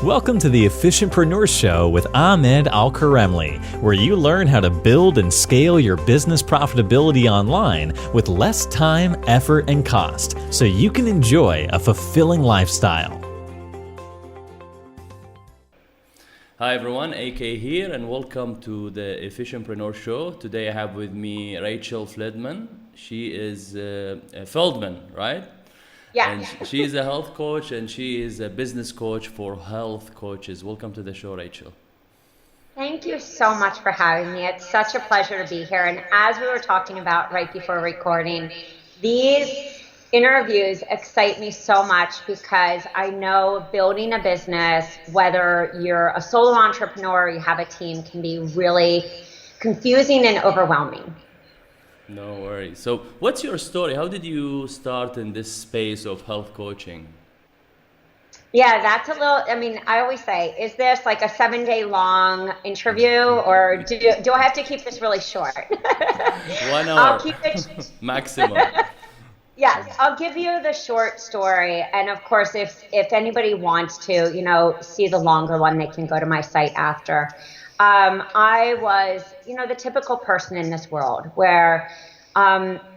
Welcome to the Efficientpreneur Show with Ahmed Al-Karemli, where you learn how to build and scale your business profitability online with less time, effort, and cost, so you can enjoy a fulfilling lifestyle. Hi everyone, AK here, and welcome to the Efficientpreneur Show. Today I have with me Rachel Fledman. She is Feldman, right? Yeah. And she is a health coach and she is a business coach for health coaches. Welcome to the show, Rachel. Thank you so much for having me. It's such a pleasure to be here. And as we were talking about right before recording, these interviews excite me so much because I know building a business, whether you're a solo entrepreneur or you have a team, can be really confusing and overwhelming. No worries. So what's your story? How did you start in this space of health coaching? Yeah, that's a little, I always say, is this like a 7-day long interview or do I have to keep this really short? 1 hour. I'll keep it maximum. Yes, I'll give you the short story. And of course, if anybody wants to, see the longer one, they can go to my site after. I was, the typical person in this world where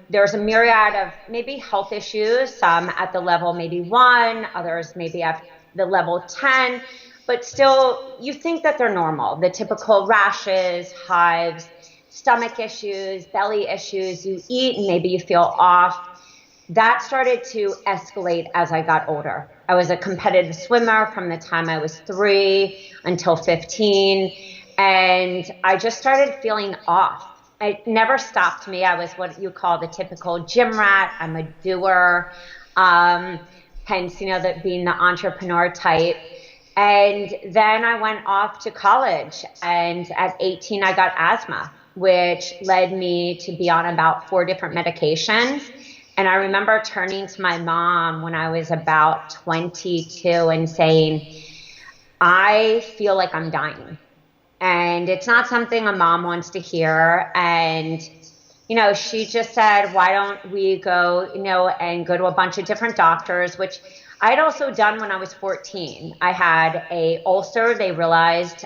there's a myriad of maybe health issues, some at the level maybe 1, others maybe at the level 10, but still you think that they're normal. The typical rashes, hives, stomach issues, belly issues, you eat and maybe you feel off. That started to escalate as I got older. I was a competitive swimmer from the time I was 3 until 15. And I just started feeling off. It never stopped me. I was what you call the typical gym rat. I'm a doer, hence, that being the entrepreneur type. And then I went off to college. And at 18, I got asthma, which led me to be on about 4 different medications. And I remember turning to my mom when I was about 22 and saying, I feel like I'm dying. And it's not something a mom wants to hear. And, she just said, why don't we go, and go to a bunch of different doctors, which I'd also done when I was 14. I had a ulcer, they realized,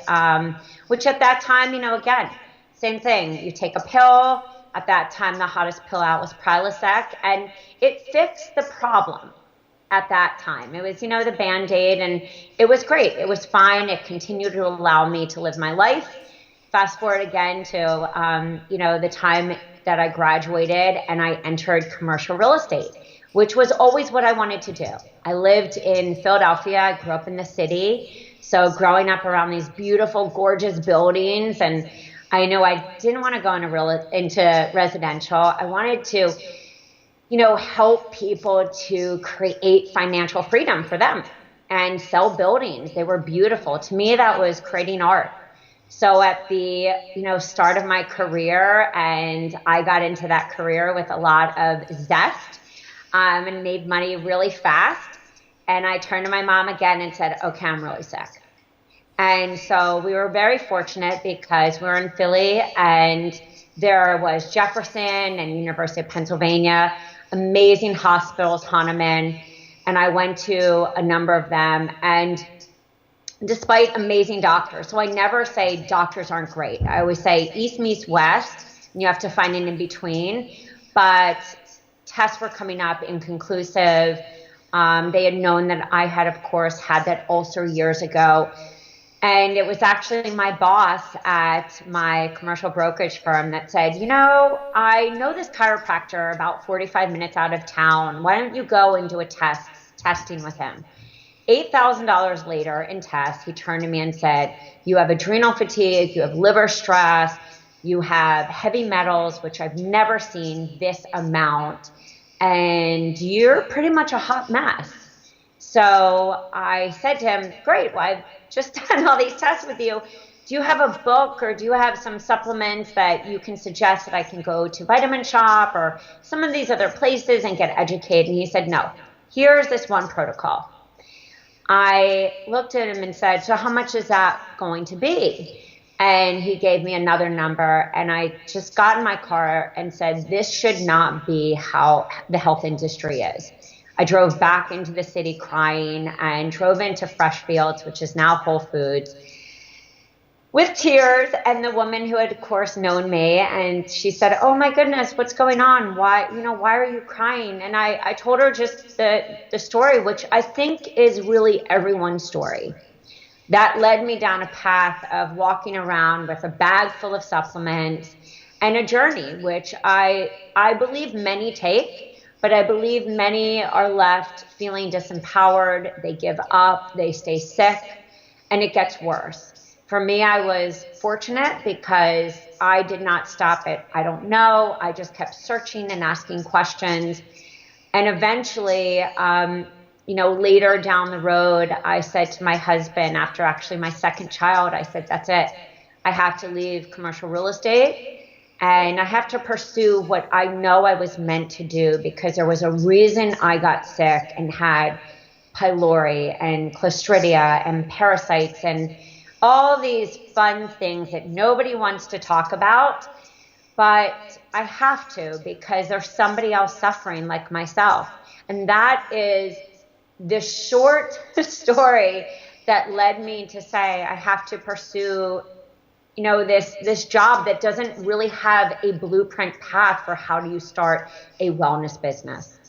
which at that time, again, same thing. You take a pill. At that time, the hottest pill out was Prilosec, and it fixed the problem. At that time, it was, the Band-Aid, and it was great. It was fine. It continued to allow me to live my life. Fast forward again to, the time that I graduated and I entered commercial real estate, which was always what I wanted to do. I lived in Philadelphia. I grew up in the city. So growing up around these beautiful, gorgeous buildings, and I knew I didn't want to go into residential. I wanted to help people to create financial freedom for them and sell buildings. They were beautiful. To me, that was creating art. So at the, start of my career, and I got into that career with a lot of zest, and made money really fast. And I turned to my mom again and said, okay, I'm really sick. And so we were very fortunate because we were in Philly and there was Jefferson and University of Pennsylvania, amazing hospitals, Hahnemann, and I went to a number of them, and despite amazing doctors, so I never say doctors aren't great. I always say East meets West, and you have to find an in-between, but tests were coming up inconclusive. They had known that I had, of course, had that ulcer years ago. And it was actually my boss at my commercial brokerage firm that said, I know this chiropractor about 45 minutes out of town. Why don't you go and do a testing with him? $8,000 later in tests, he turned to me and said, you have adrenal fatigue, you have liver stress, you have heavy metals, which I've never seen this amount, and you're pretty much a hot mess. So I said to him, great, well, I've just done all these tests with you. Do you have a book or do you have some supplements that you can suggest that I can go to Vitamin Shop or some of these other places and get educated? And he said, no, here's this one protocol. I looked at him and said, so how much is that going to be? And he gave me another number, and I just got in my car and said, this should not be how the health industry is. I drove back into the city crying and drove into Freshfields, which is now Whole Foods, with tears. And the woman who had, of course, known me, and she said, "Oh my goodness, what's going on? Why are you crying?" And I told her just the story, which I think is really everyone's story. That led me down a path of walking around with a bag full of supplements and a journey, which I believe many take, but I believe many are left feeling disempowered. They give up, they stay sick, and it gets worse. For me, I was fortunate because I did not stop at "I don't know." I just kept searching and asking questions. And eventually, later down the road, I said to my husband, after actually my second child, I said, "That's it. I have to leave commercial real estate and I have to pursue what I know I was meant to do, because there was a reason I got sick and had pylori and Clostridia and parasites and all these fun things that nobody wants to talk about, but I have to, because there's somebody else suffering like myself." And that is the short story that led me to say I have to pursue, this job that doesn't really have a blueprint path for how do you start a wellness business.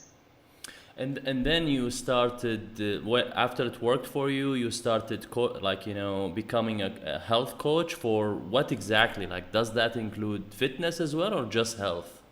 And then you started, after it worked for you, you started becoming a health coach for what exactly? Like, does that include fitness as well, or just health?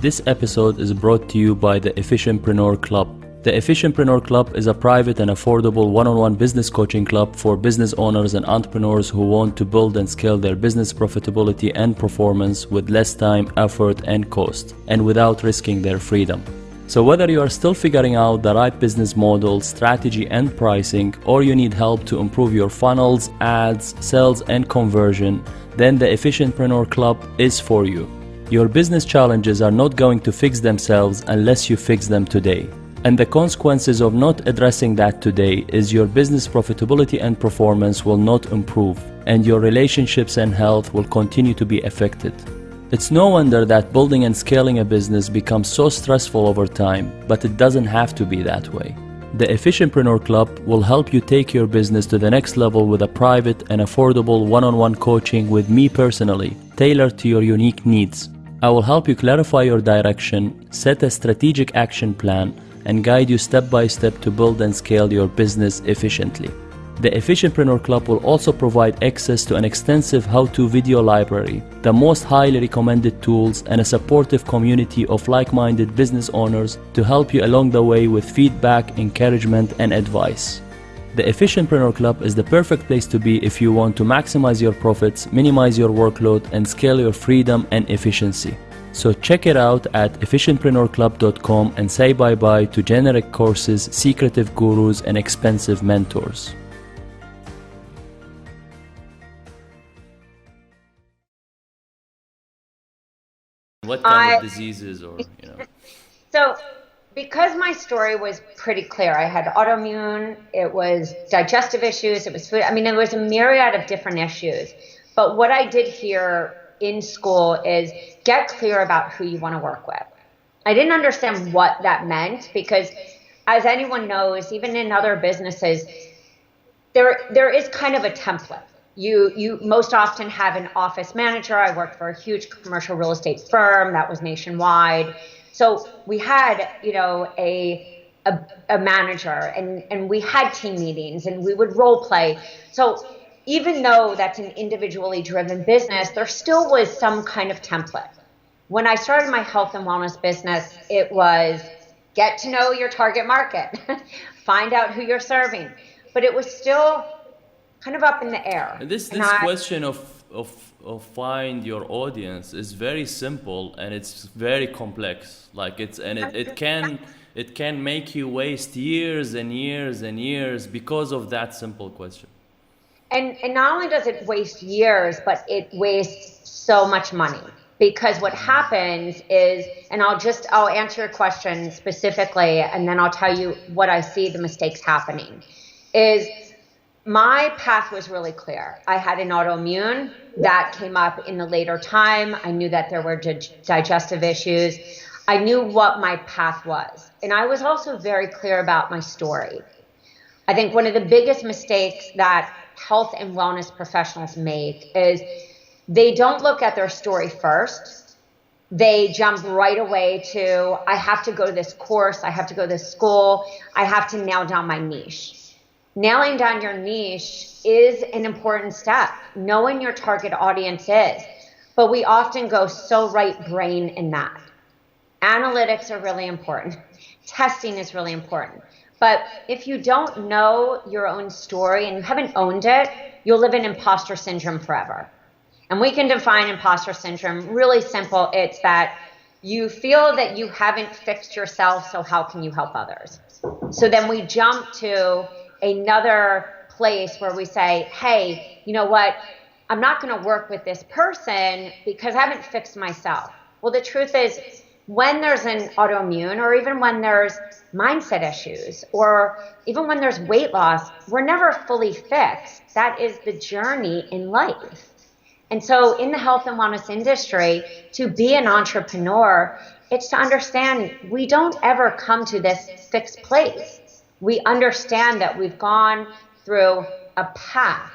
This episode is brought to you by the Efficientpreneur Club. The Efficientpreneur Club is a private and affordable one-on-one business coaching club for business owners and entrepreneurs who want to build and scale their business profitability and performance with less time, effort, and cost, and without risking their freedom. So whether you are still figuring out the right business model, strategy, and pricing, or you need help to improve your funnels, ads, sales, and conversion, then the Efficientpreneur Club is for you. Your business challenges are not going to fix themselves unless you fix them today. And the consequences of not addressing that today is your business profitability and performance will not improve, and your relationships and health will continue to be affected. It's no wonder that building and scaling a business becomes so stressful over time, but it doesn't have to be that way. The Efficientpreneur Club will help you take your business to the next level with a private and affordable one-on-one coaching with me personally, tailored to your unique needs. I will help you clarify your direction, set a strategic action plan, and guide you step by step to build and scale your business efficiently. The Efficientpreneur Club will also provide access to an extensive how-to video library, the most highly recommended tools, and a supportive community of like-minded business owners to help you along the way with feedback, encouragement, and advice. The Efficientpreneur Club is the perfect place to be if you want to maximize your profits, minimize your workload, and scale your freedom and efficiency. So check it out at efficientpreneurclub.com and say bye-bye to generic courses, secretive gurus, and expensive mentors. What kind of diseases So, because my story was pretty clear, I had autoimmune, it was digestive issues, it was food. It was a myriad of different issues. But what I did here in school is get clear about who you want to work with. I didn't understand what that meant because, as anyone knows, even in other businesses, there is kind of a template. You most often have an office manager. I worked for a huge commercial real estate firm that was nationwide. So we had, a manager and we had team meetings and we would role play. So even though that's an individually driven business, there still was some kind of template. When I started my health and wellness business, it was get to know your target market, find out who you're serving. But it was still kind of up in the air. And this question of find your audience is very simple and it's very complex. It can make you waste years and years and years because of that simple question. And not only does it waste years, but it wastes so much money. Because what happens is, and I'll answer your question specifically, and then I'll tell you what I see the mistakes happening, is My path was really clear. I had an autoimmune that came up in the later time. I knew that there were digestive issues. I knew what my path was. And I was also very clear about my story. I think one of the biggest mistakes that health and wellness professionals make is they don't look at their story first. They jump right away to, I have to go to this course, I have to go to this school, I have to nail down my niche. Nailing down your niche is an important step. Knowing your target audience is. But we often go so right brain in that. Analytics are really important. Testing is really important. But if you don't know your own story and you haven't owned it, you'll live in imposter syndrome forever. And we can define imposter syndrome really simple. It's that you feel that you haven't fixed yourself, so how can you help others? So then we jump to another place where we say, hey, you know what? I'm not going to work with this person because I haven't fixed myself. Well, the truth is, when there's an autoimmune, or even when there's mindset issues, or even when there's weight loss, we're never fully fixed. That is the journey in life. And so in the health and wellness industry, to be an entrepreneur, it's to understand we don't ever come to this fixed place. We understand that we've gone through a path.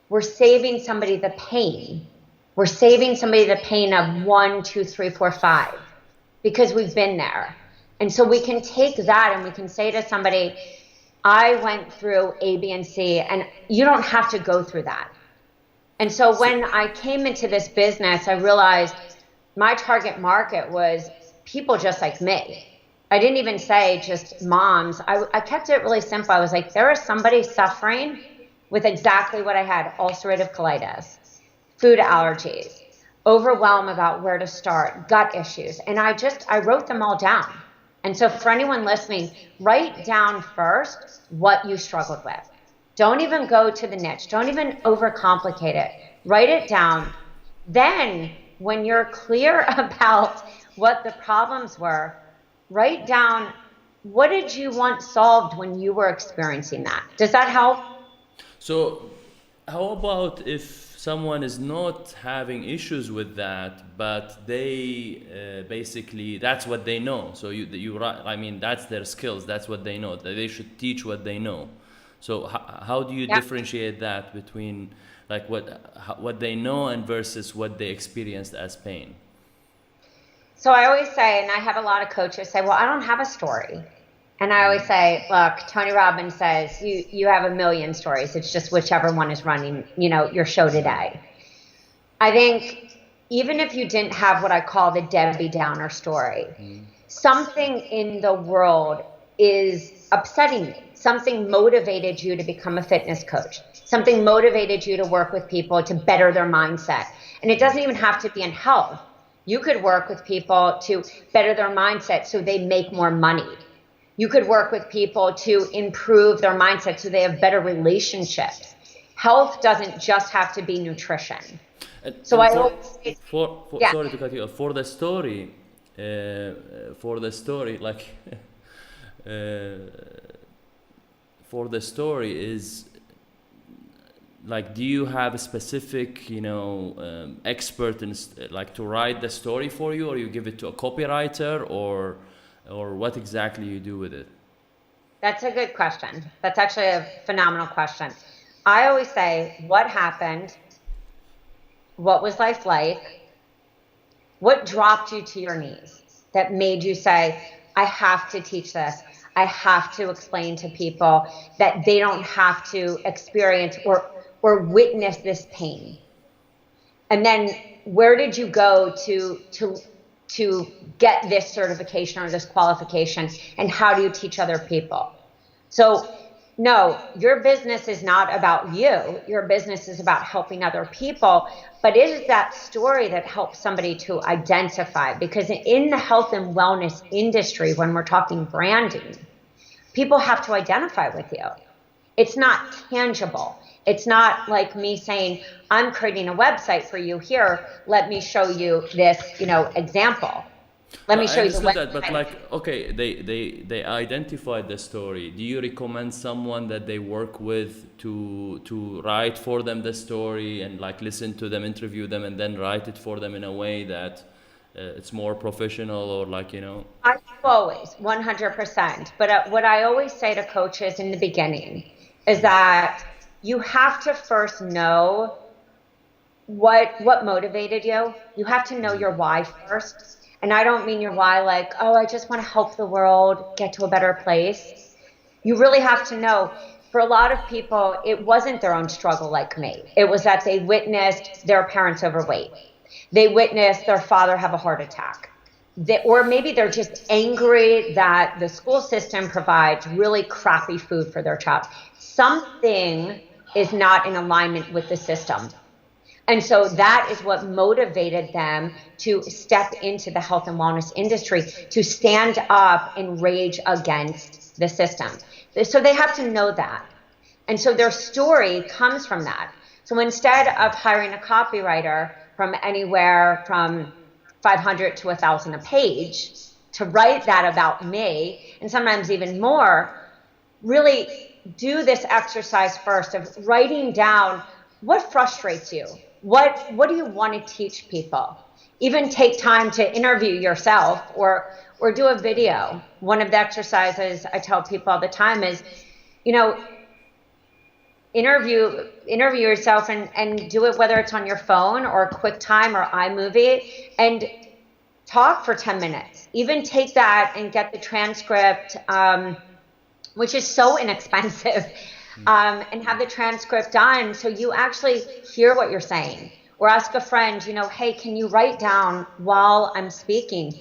We're saving somebody the pain. We're saving somebody the pain of 1, 2, 3, 4, 5, because we've been there. And so we can take that and we can say to somebody, I went through A, B, and C, and you don't have to go through that. And so when I came into this business, I realized my target market was people just like me. I didn't even say just moms. I kept it really simple. I was like, there is somebody suffering with exactly what I had: ulcerative colitis, food allergies, overwhelm about where to start, gut issues. And I wrote them all down. And so for anyone listening, write down first what you struggled with. Don't even go to the niche. Don't even overcomplicate it. Write it down. Then when you're clear about what the problems were, write down, what did you want solved when you were experiencing that? Does that help? So how about if someone is not having issues with that, but they basically, that's what they know. So I mean, that's their skills. That's what they know. They should teach what they know. So how do you differentiate that between like what they know and versus what they experienced as pain? So I always say, and I have a lot of coaches say, well, I don't have a story. And I always say, look, Tony Robbins says you have a million stories. It's just whichever one is running, your show today. I think even if you didn't have what I call the Debbie Downer story, something in the world is upsetting you. Something motivated you to become a fitness coach. Something motivated you to work with people to better their mindset. And it doesn't even have to be in health. You could work with people to better their mindset so they make more money. You could work with people to improve their mindset so they have better relationships. Health doesn't just have to be nutrition. So I always say, sorry to cut you off. For the story, like for the story is like, do you have a specific, expert in like to write the story for you, or you give it to a copywriter, or what exactly you do with it? That's a good question. That's actually a phenomenal question. I always say, what happened? What was life like? What dropped you to your knees that made you say, I have to teach this. I have to explain to people that they don't have to experience or witness this pain. And then where did you go to get this certification or this qualification, and how do you teach other people? So no, your business is not about you. Your business is about helping other people, but it is that story that helps somebody to identify, because in the health and wellness industry, when we're talking branding, people have to identify with you. It's not tangible. It's not like me saying, I'm creating a website for you here. Let me show you this, example. Let me show I you the understood that, website. but like, okay, they identified the story. Do you recommend someone that they work with to write for them the story and like listen to them, interview them, and then write it for them in a way that it's more professional, or like, you know? I always, 100%. But what I always say to coaches in the beginning is that you have to first know what motivated you. You have to know your why first. And I don't mean your why like, oh, I just want to help the world get to a better place. You really have to know. For a lot of people, it wasn't their own struggle like me. It was that they witnessed their parents overweight. They witnessed their father have a heart attack. Or maybe they're just angry that the school system provides really crappy food for their child. Something is not in alignment with the system. And so that is what motivated them to step into the health and wellness industry, to stand up and rage against the system. So they have to know that. And so their story comes from that. So instead of hiring a copywriter from anywhere from 500 to 1,000 a page to write that about me, and sometimes even more, really do this exercise first of writing down what frustrates you. What do you want to teach people? Even take time to interview yourself or do a video. One of the exercises I tell people all the time is, you know, interview yourself and do it, whether it's on your phone or QuickTime or iMovie, and talk for 10 minutes. Even take that and get the transcript, which is so inexpensive. And have the transcript done so you actually hear what you're saying. Or ask a friend, you know, hey, can you write down while I'm speaking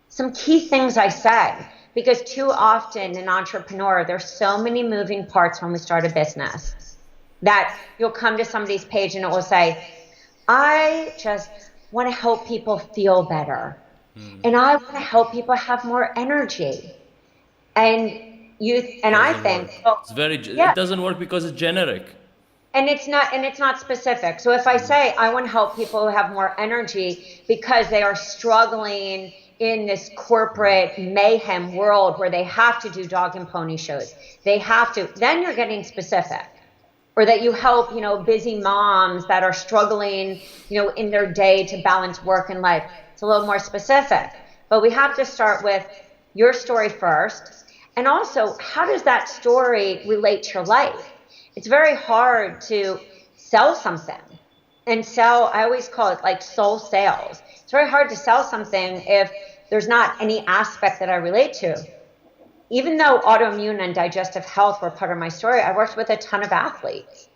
some key things I said? Because too often an entrepreneur, there's so many moving parts when we start a business that you'll come to somebody's page and it will say, I just want to help people feel better. And I want to help people have more energy. I think, well, it's very, it doesn't work because it's generic. And it's not specific. So if I say I want to help people who have more energy because they are struggling in this corporate mayhem world where they have to do dog and pony shows, then you're getting specific. Or that you help, you know, busy moms that are struggling, you know, in their day to balance work and life. It's a little more specific. But we have to start with your story first. And also, how does that story relate to your life? It's very hard to sell something and sell, I always call it like soul sales. It's very hard to sell something if there's not any aspect that I relate to. Even though autoimmune and digestive health were part of my story, I worked with a ton of athletes.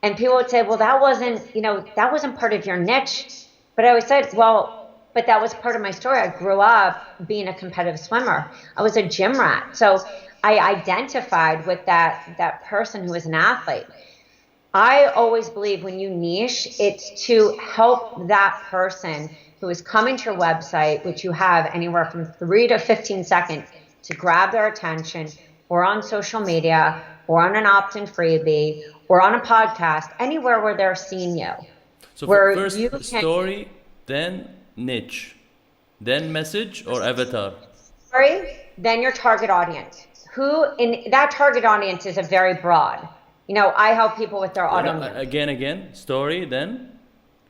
And people would say, well, that wasn't part of your niche. But I always said, but that was part of my story. I grew up being a competitive swimmer. I was a gym rat. So I identified with that person who was an athlete. I always believe when you niche, it's to help that person who is coming to your website, which you have anywhere from 3 to 15 seconds, to grab their attention, or on social media, or on an opt-in freebie, or on a podcast, anywhere where they're seeing you. So first story, then niche, then message or avatar? Story, then your target audience. That target audience is a very broad. You know, I help people with their autoimmune. Again, story, then?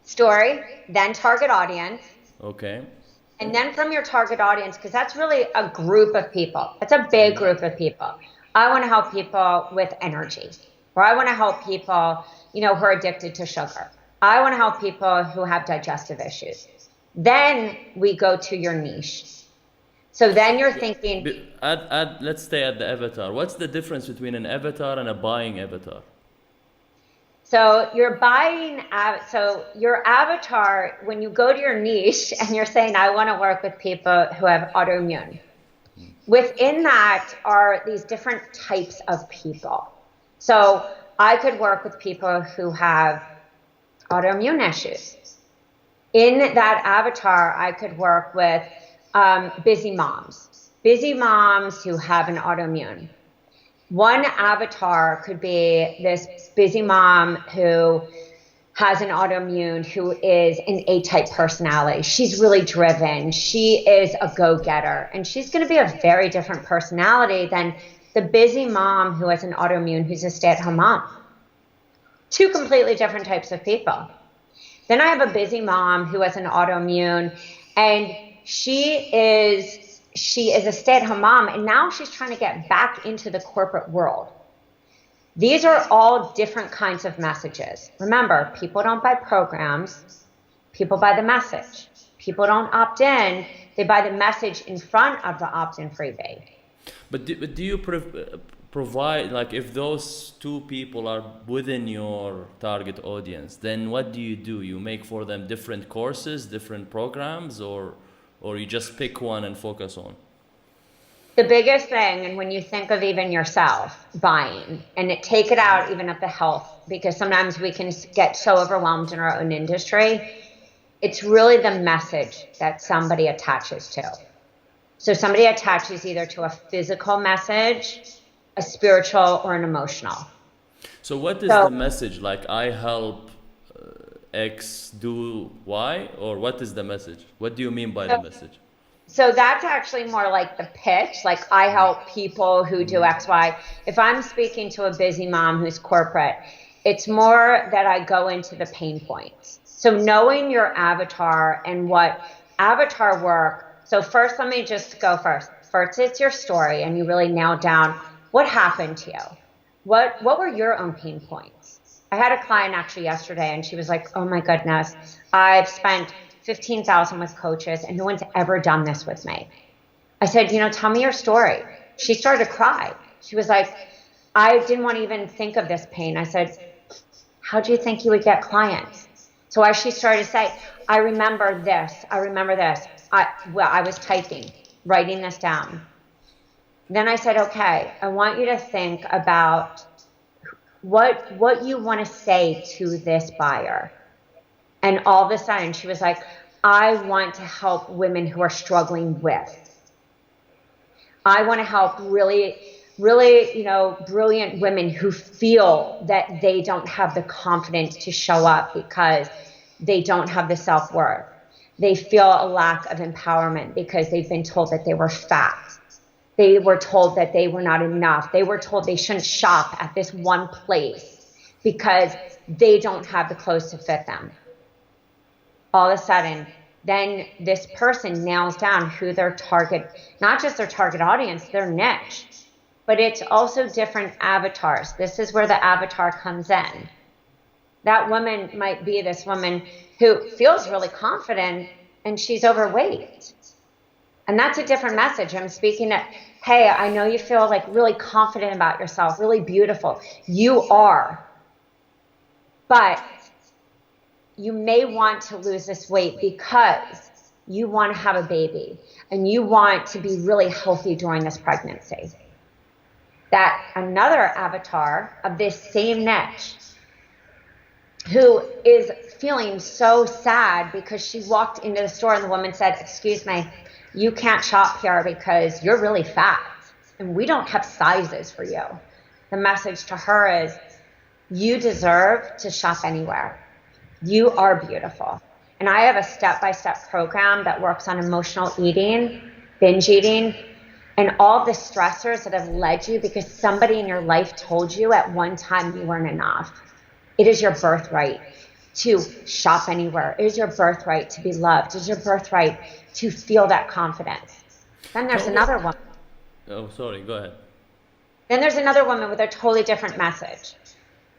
Story, then target audience. Okay. And then from your target audience, because that's really a group of people. That's a big group of people. I want to help people with energy. Or I want to help people, you know, who are addicted to sugar. I want to help people who have digestive issues. Then we go to your niche. So then you're thinking... Let's stay at the avatar. What's the difference between an avatar and a buying avatar? So your avatar, when you go to your niche and you're saying, I want to work with people who have autoimmune, within that are these different types of people. So I could work with people who have autoimmune issues. In that avatar, I could work with busy moms who have an autoimmune. One avatar could be this busy mom who has an autoimmune who is an A-type personality. She's really driven. She is a go-getter. And she's going to be a very different personality than the busy mom who has an autoimmune who's a stay-at-home mom. Two completely different types of people. Then I have a busy mom who has an autoimmune, and she is a stay-at-home mom, and now she's trying to get back into the corporate world. These are all different kinds of messages. Remember, people don't buy programs, people buy the message. People don't opt in, they buy the message in front of the opt-in freebie. But do you provide, like, if those two people are within your target audience, then what do? You make for them different courses, different programs, or you just pick one and focus on? The biggest thing, and when you think of even yourself buying, and take it out even of the health, because sometimes we can get so overwhelmed in our own industry, it's really the message that somebody attaches to. So somebody attaches either to a physical message, a spiritual, or an emotional. So what is the message? Like, I help X do Y? Or what is the message? What do you mean by the message? So that's actually more like the pitch, like I help people who do X, Y. If I'm speaking to a busy mom who's corporate, it's more that I go into the pain points. So knowing your avatar and what avatar work. So first, let me just go first. First, it's your story, and you really nail down what happened to you. What were your own pain points? I had a client actually yesterday, and she was like, oh my goodness, I've spent $15,000 with coaches, and no one's ever done this with me. I said, tell me your story. She started to cry. She was like, I didn't want to even think of this pain. I said, how do you think you would get clients? So as she started to say, I remember this. I was typing, writing this down. Then I said, okay, I want you to think about what you want to say to this buyer. And all of a sudden, she was like, I want to help women who are struggling with. I want to help really, really, brilliant women who feel that they don't have the confidence to show up because they don't have the self-worth. They feel a lack of empowerment because they've been told that they were fat. They were told that they were not enough. They were told they shouldn't shop at this one place because they don't have the clothes to fit them. All of a sudden, then this person nails down who their target, not just their target audience, their niche, but it's also different avatars. This is where the avatar comes in. That woman might be this woman who feels really confident and she's overweight. And that's a different message. I'm speaking at, hey, I know you feel like really confident about yourself, really beautiful. You are. But you may want to lose this weight because you want to have a baby and you want to be really healthy during this pregnancy. That another avatar of this same niche who is feeling so sad because she walked into the store and the woman said, excuse me, you can't shop here because you're really fat and we don't have sizes for you. The message to her is, you deserve to shop anywhere. You are beautiful. And I have a step-by-step program that works on emotional eating, binge eating, and all the stressors that have led you because somebody in your life told you at one time you weren't enough. It is your birthright to shop anywhere. It is your birthright to be loved. It is your birthright to feel that confidence. Then there's another woman. Oh, sorry, go ahead. Then there's another woman with a totally different message.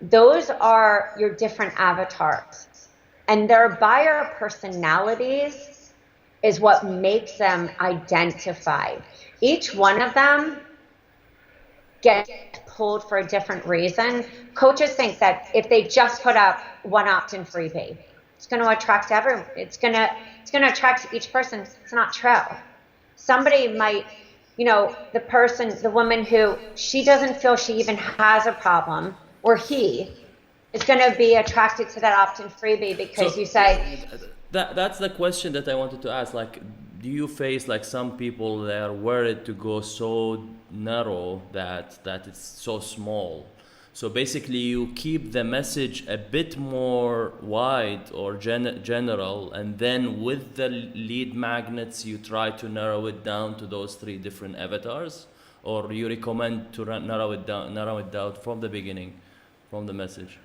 Those are your different avatars. And their buyer personalities is what makes them identified. Each one of them gets pulled for a different reason. Coaches think that if they just put up one opt-in freebie, it's going to attract everyone. It's going to attract each person. It's not true. Somebody might, the woman who she doesn't feel she even has a problem, or he is going to be attracted to that opt-in freebie because you say. That's the question that I wanted to ask. Like, do you face like some people that are worried to go so narrow that it's so small? So basically, you keep the message a bit more wide or general, and then with the lead magnets, you try to narrow it down to those three different avatars, or you recommend to narrow it down from the beginning, from the message.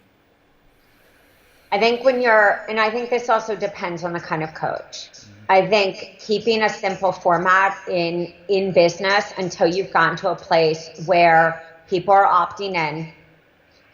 I think and I think this also depends on the kind of coach. I think keeping a simple format in business until you've gotten to a place where people are opting in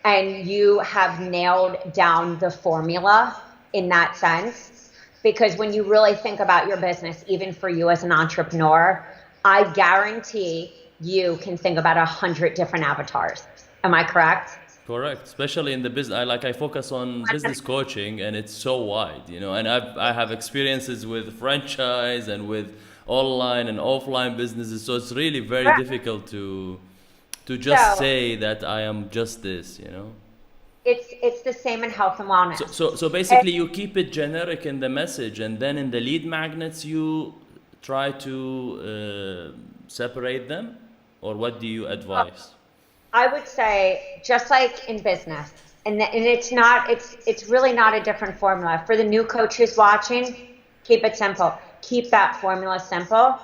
and you have nailed down the formula in that sense. Because when you really think about your business, even for you as an entrepreneur, I guarantee you can think about 100 different avatars. Am I correct? Correct, especially in the business. I focus on business coaching, and it's so wide, and I have experiences with franchise and with online and offline businesses, so it's really very difficult to just say that I am just this, It's the same in health and wellness. So basically, you keep it generic in the message, and then in the lead magnets, you try to separate them, or what do you advise? I would say, just like in business, and it's really not a different formula. For the new coach who's watching, keep it simple. Keep that formula simple.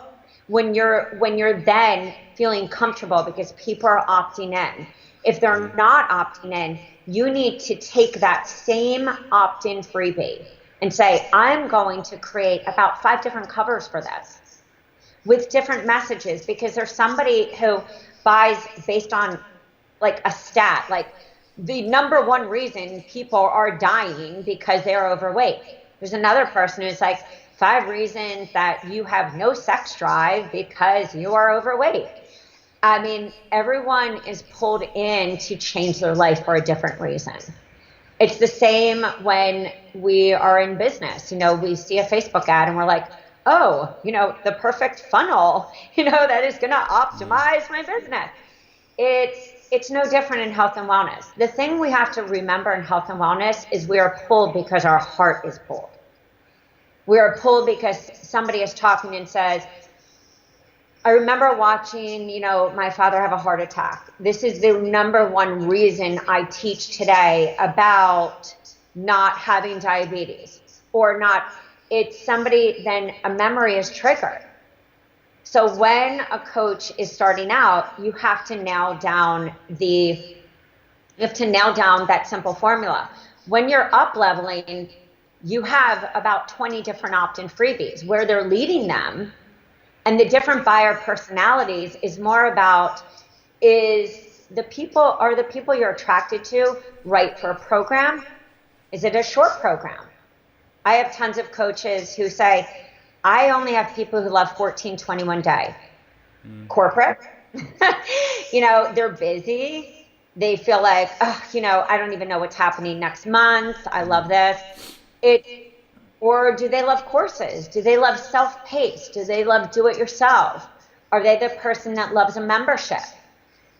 When you're then feeling comfortable because people are opting in. If they're not opting in, you need to take that same opt-in freebie and say, I'm going to create about 5 different covers for this with different messages, because there's somebody who buys based on like a stat, like the number one reason people are dying because they're overweight. There's another person who's like 5 reasons that you have no sex drive because you are overweight. I mean, everyone is pulled in to change their life for a different reason. It's the same when we are in business. We see a Facebook ad and we're like, oh, the perfect funnel, that is going to optimize my business. It's no different in health and wellness. The thing we have to remember in health and wellness is we are pulled because our heart is pulled. We are pulled because somebody is talking and says, I remember watching, my father have a heart attack. This is the number one reason I teach today about not having diabetes or not. It's somebody, then a memory is triggered. So when a coach is starting out, you have to nail down that simple formula. When you're up leveling, you have about 20 different opt-in freebies where they're leading them. And the different buyer personalities is more about, are the people you're attracted to right for a program? Is it a short program? I have tons of coaches who say, I only have people who love 14, 21 day. Corporate, they're busy. They feel like, I don't even know what's happening next month. I love this. Or do they love courses? Do they love self-paced? Do they love do-it-yourself? Are they the person that loves a membership?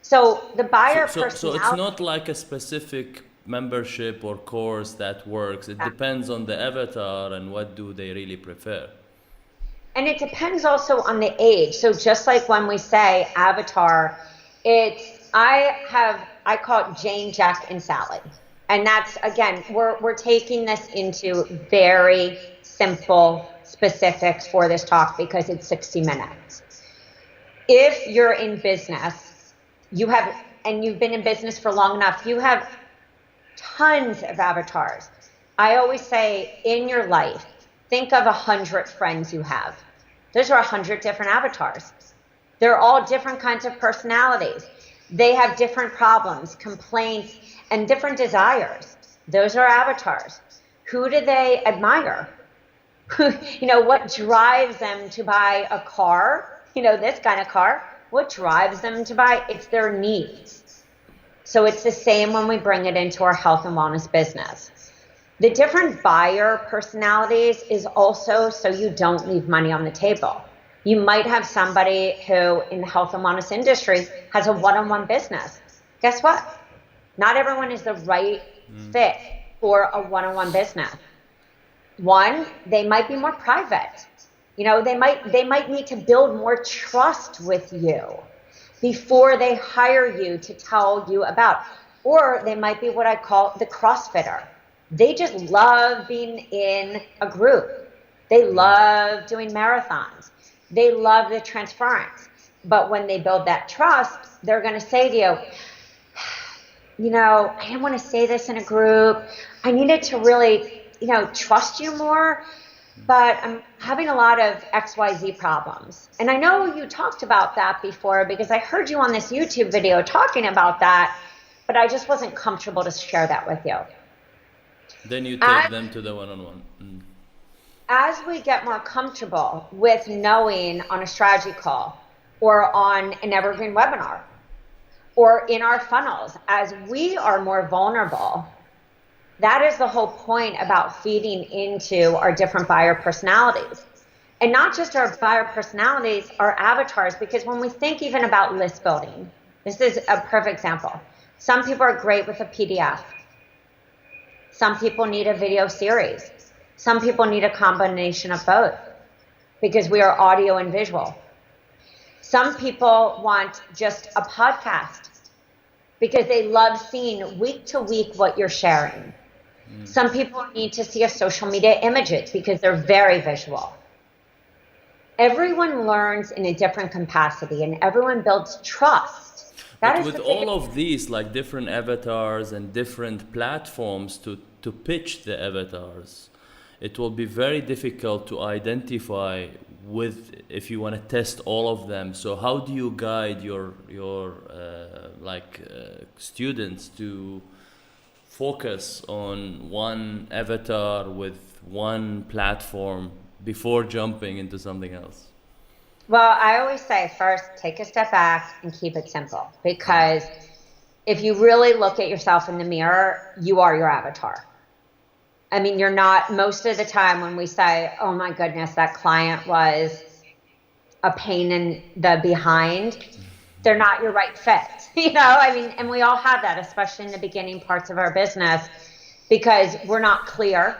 So the buyer personality. So it's not like a specific membership or course that works. It depends on the avatar and what do they really prefer. And it depends also on the age. So just like when we say avatar, I call it Jane, Jack, and Sally. And that's, again, we're taking this into very simple specifics for this talk because it's 60 minutes. If you're in business, and you've been in business for long enough, you have tons of avatars. I always say in your life, think of 100 friends you have. Those are 100 different avatars. They're all different kinds of personalities. They have different problems, complaints, and different desires. Those are avatars. Who do they admire? What drives them to buy a car? This kind of car. What drives them to buy? It's their needs. So it's the same when we bring it into our health and wellness business. The different buyer personalities is also so you don't leave money on the table. You might have somebody who in the health and wellness industry has a one-on-one business. Guess what? Not everyone is the right fit for a one-on-one business. One, they might be more private. They might need to build more trust with you before they hire you to tell you about. Or they might be what I call the CrossFitter. They just love being in a group. They love doing marathons. They love the transference. But when they build that trust, they're going to say to you, you know, I didn't want to say this in a group. I needed to really, you know, trust you more, but I'm having a lot of XYZ problems. And I know you talked about that before because I heard you on this YouTube video talking about that, but I just wasn't comfortable to share that with you. Then you take them to the one-on-one. As we get more comfortable with knowing on a strategy call or on an evergreen webinar or in our funnels, as we are more vulnerable, that is the whole point about feeding into our different buyer personalities. And not just our buyer personalities, our avatars, because when we think even about list building, this is a perfect example. Some people are great with a PDF. Some people need a video series. Some people need a combination of both because we are audio and visual. Some people want just a podcast because they love seeing week to week what you're sharing. Some people need to see a social media images because they're very visual. Everyone learns in a different capacity and everyone builds trust. But with all of these, like different avatars and different platforms to pitch the avatars, it will be very difficult to identify if you want to test all of them. So how do you guide your students to focus on one avatar with one platform before jumping into something else? Well, I always say first, take a step back and keep it simple, because if you really look at yourself in the mirror, you are your avatar. I mean, you're not, most of the time when we say, oh my goodness, that client was a pain in the behind, they're not your right fit. You know, I mean, and we all have that, especially in the beginning parts of our business, because we're not clear.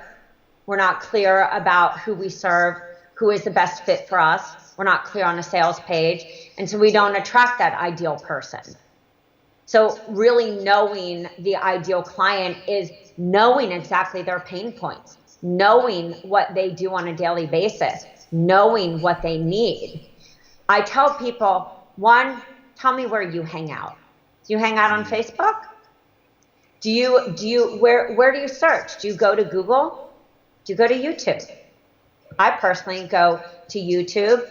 We're not clear about who we serve, who is the best fit for us. We're not clear on a sales page. And so we don't attract that ideal person. So really knowing the ideal client is knowing exactly their pain points, knowing what they do on a daily basis, knowing what they need. I tell people, one, tell me where you hang out. Do you hang out on Facebook? Where do you search? Do you go to Google? Do you go to YouTube? I personally go to YouTube.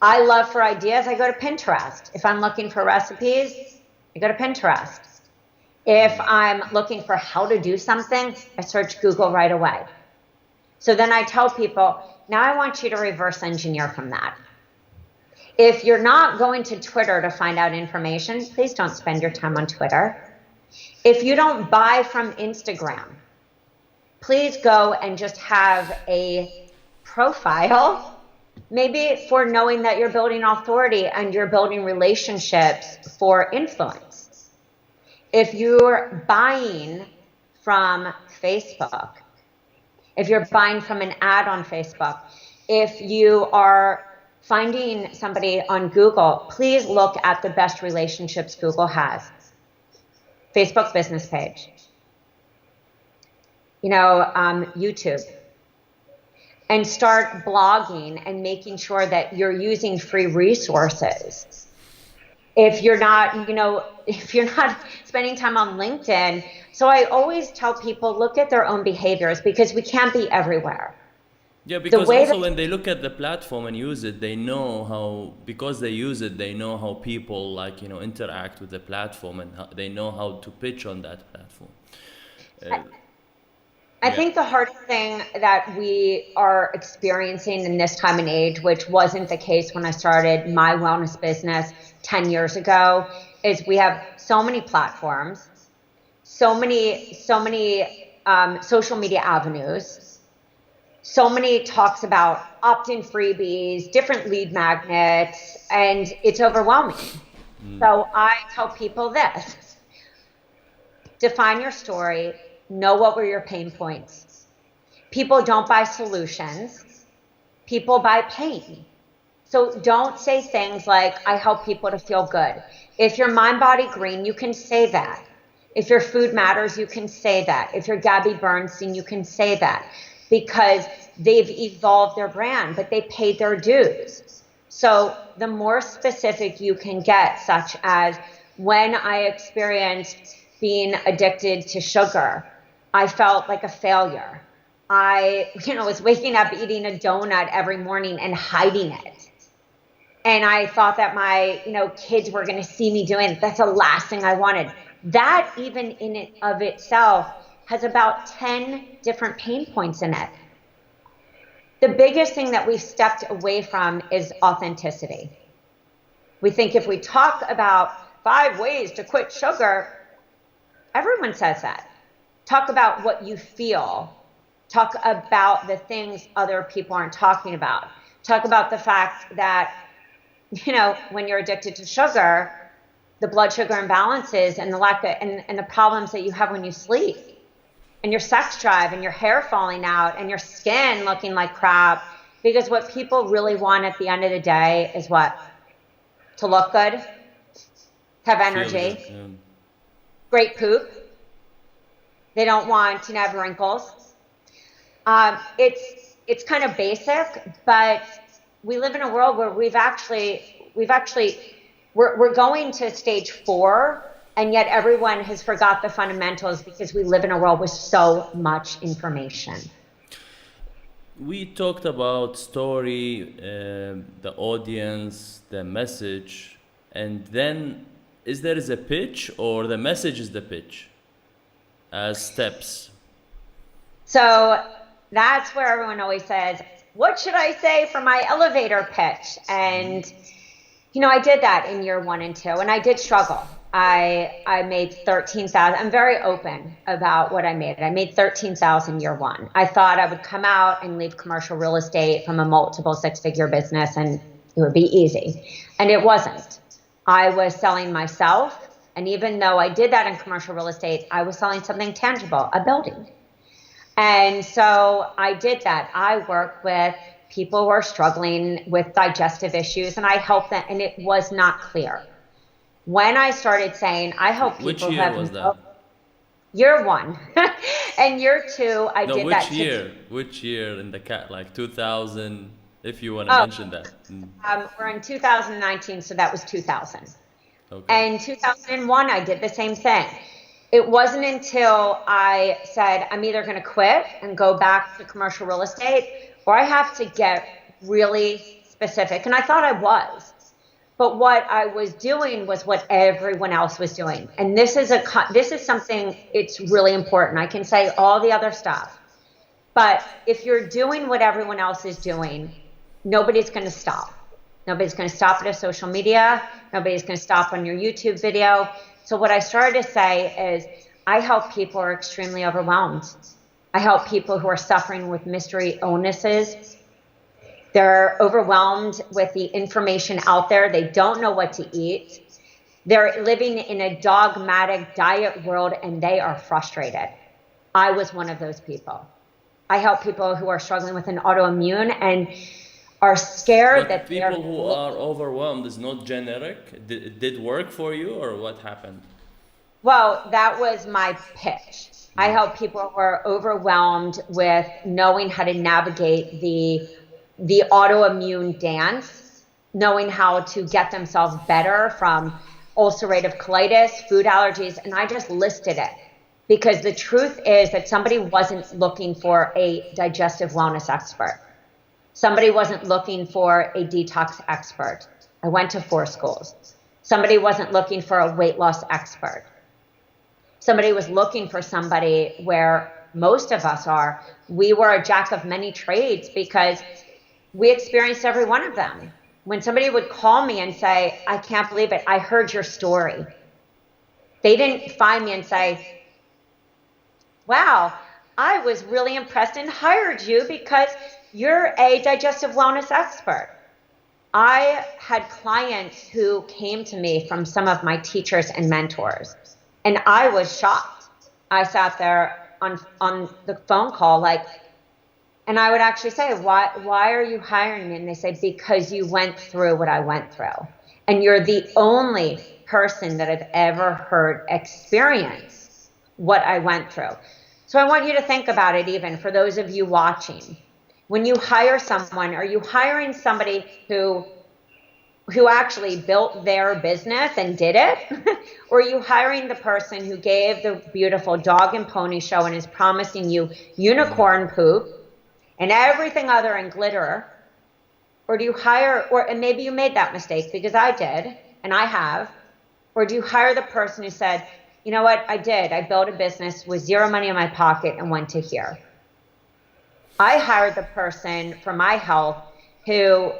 I love for ideas, I go to Pinterest. If I'm looking for recipes, I go to Pinterest. If I'm looking for how to do something, I search Google right away. So then I tell people, now I want you to reverse engineer from that. If you're not going to Twitter to find out information, please don't spend your time on Twitter. If you don't buy from Instagram, please go and just have a profile, maybe for knowing that you're building authority and you're building relationships for influence. If you're buying from Facebook, if you're buying from an ad on Facebook, if you are finding somebody on Google, please look at the best relationships Google has. Facebook business page, YouTube, and start blogging and making sure that you're using free resources. If you're not spending time on LinkedIn, so I always tell people, look at their own behaviors, because we can't be everywhere. Yeah, because also when they look at the platform and use it, they know how, because they use it, they know how people interact with the platform, and they know how to pitch on that platform. I think the hardest thing that we are experiencing in this time and age, which wasn't the case when I started my wellness business 10 years ago, is we have so many platforms, so many social media avenues, so many talks about opt-in freebies, different lead magnets, and it's overwhelming. So I tell people this: define your story, know what were your pain points. People don't buy solutions, people buy pain. So don't say things like, I help people to feel good. If you're mind, body, green, you can say that. If your food matters, you can say that. If you're Gabby Bernstein, you can say that, because they've evolved their brand, but they paid their dues. So the more specific you can get, such as when I experienced being addicted to sugar, I felt like a failure. I, was waking up eating a donut every morning and hiding it. And I thought that my, kids were going to see me doing it. That's the last thing I wanted. That even in it of itself has about 10 different pain points in it. The biggest thing that we've stepped away from is authenticity. We think if we talk about 5 ways to quit sugar, everyone says that. Talk about what you feel. Talk about the things other people aren't talking about. Talk about the fact that, when you're addicted to sugar, the blood sugar imbalances and the lack of, and the problems that you have when you sleep, and your sex drive and your hair falling out and your skin looking like crap. Because what people really want at the end of the day is what? To look good, have energy, great poop. They don't want to have wrinkles. It's kind of basic, but we live in a world where we're going to stage 4, and yet everyone has forgot the fundamentals because we live in a world with so much information. We talked about story, the audience, the message, and then is there a pitch, or the message is the pitch as steps? So that's where everyone always says, what should I say for my elevator pitch? And, I did that in year 1 and 2, and I did struggle. I made $13,000. I'm very open about what I made. I made $13,000 year 1. I thought I would come out and leave commercial real estate from a multiple 6-figure business, and it would be easy. And it wasn't. I was selling myself. And even though I did that in commercial real estate, I was selling something tangible, a building. And so I did that. I work with people who are struggling with digestive issues, and I help them, and it was not clear. When I started saying, I help people Which who year have was that? Year 1. And year 2, I did that. Which year in the like 2000, if you want to mention that. We're in 2019, so that was 2000. Okay. And 2001, I did the same thing. It wasn't until I said, I'm either going to quit and go back to commercial real estate, or I have to get really specific. And I thought I was. But what I was doing was what everyone else was doing. And this is something, it's really important. I can say all the other stuff. But if you're doing what everyone else is doing, nobody's going to stop. Nobody's going to stop at a social media. Nobody's going to stop on your YouTube video. So what I started to say is, I help people who are extremely overwhelmed. I help people who are suffering with mystery illnesses. They're overwhelmed with the information out there. They don't know what to eat. They're living in a dogmatic diet world, and they are frustrated. I was one of those people. I help people who are struggling with an autoimmune and are scared but people who are overwhelmed is not generic. Did work for you, or what happened? Well, that was my pitch. I help people who are overwhelmed with knowing how to navigate the autoimmune dance, knowing how to get themselves better from ulcerative colitis, food allergies, and I just listed it. Because the truth is that somebody wasn't looking for a digestive wellness expert. Somebody wasn't looking for a detox expert. I went to 4 schools. Somebody wasn't looking for a weight loss expert. Somebody was looking for somebody where most of us are. We were a jack of many trades because we experienced every one of them. When somebody would call me and say, I can't believe it, I heard your story. They didn't find me and say, wow, I was really impressed and hired you because you're a digestive wellness expert. I had clients who came to me from some of my teachers and mentors, and I was shocked. I sat there on the phone call and I would actually say, why are you hiring me? And they say, because you went through what I went through. And you're the only person that I've ever heard experience what I went through. So I want you to think about it, even for those of you watching. When you hire someone, are you hiring somebody who actually built their business and did it? Or are you hiring the person who gave the beautiful dog and pony show and is promising you unicorn poop and everything other and glitter? Or do you hire, and maybe you made that mistake because I did, and I have, or do you hire the person who said, you know what, I built a business with zero money in my pocket and went to here. I hired the person for my health who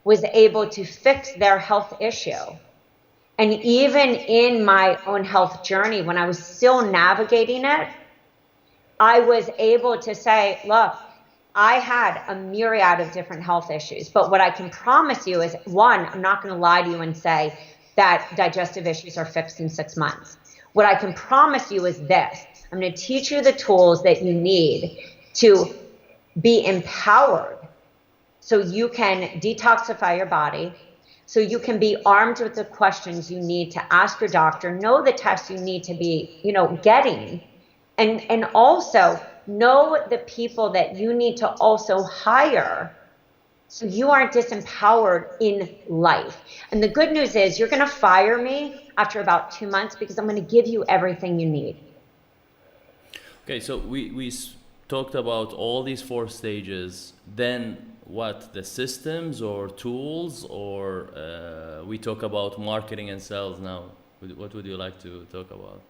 was able to fix their health issue. And even in my own health journey, when I was still navigating it, I was able to say, look, I had a myriad of different health issues. But what I can promise you is, one, I'm not going to lie to you and say that digestive issues are fixed in 6 months. What I can promise you is this. I'm going to teach you the tools that you need to be empowered so you can detoxify your body, so you can be armed with the questions you need to ask your doctor, know the tests you need to be, getting, and also know the people that you need to also hire so you aren't disempowered in life. And the good news is you're going to fire me after about 2 months because I'm going to give you everything you need. Okay, so we talked about all these 4 stages. Then what, the systems or tools, or we talk about marketing and sales now? What would you like to talk about?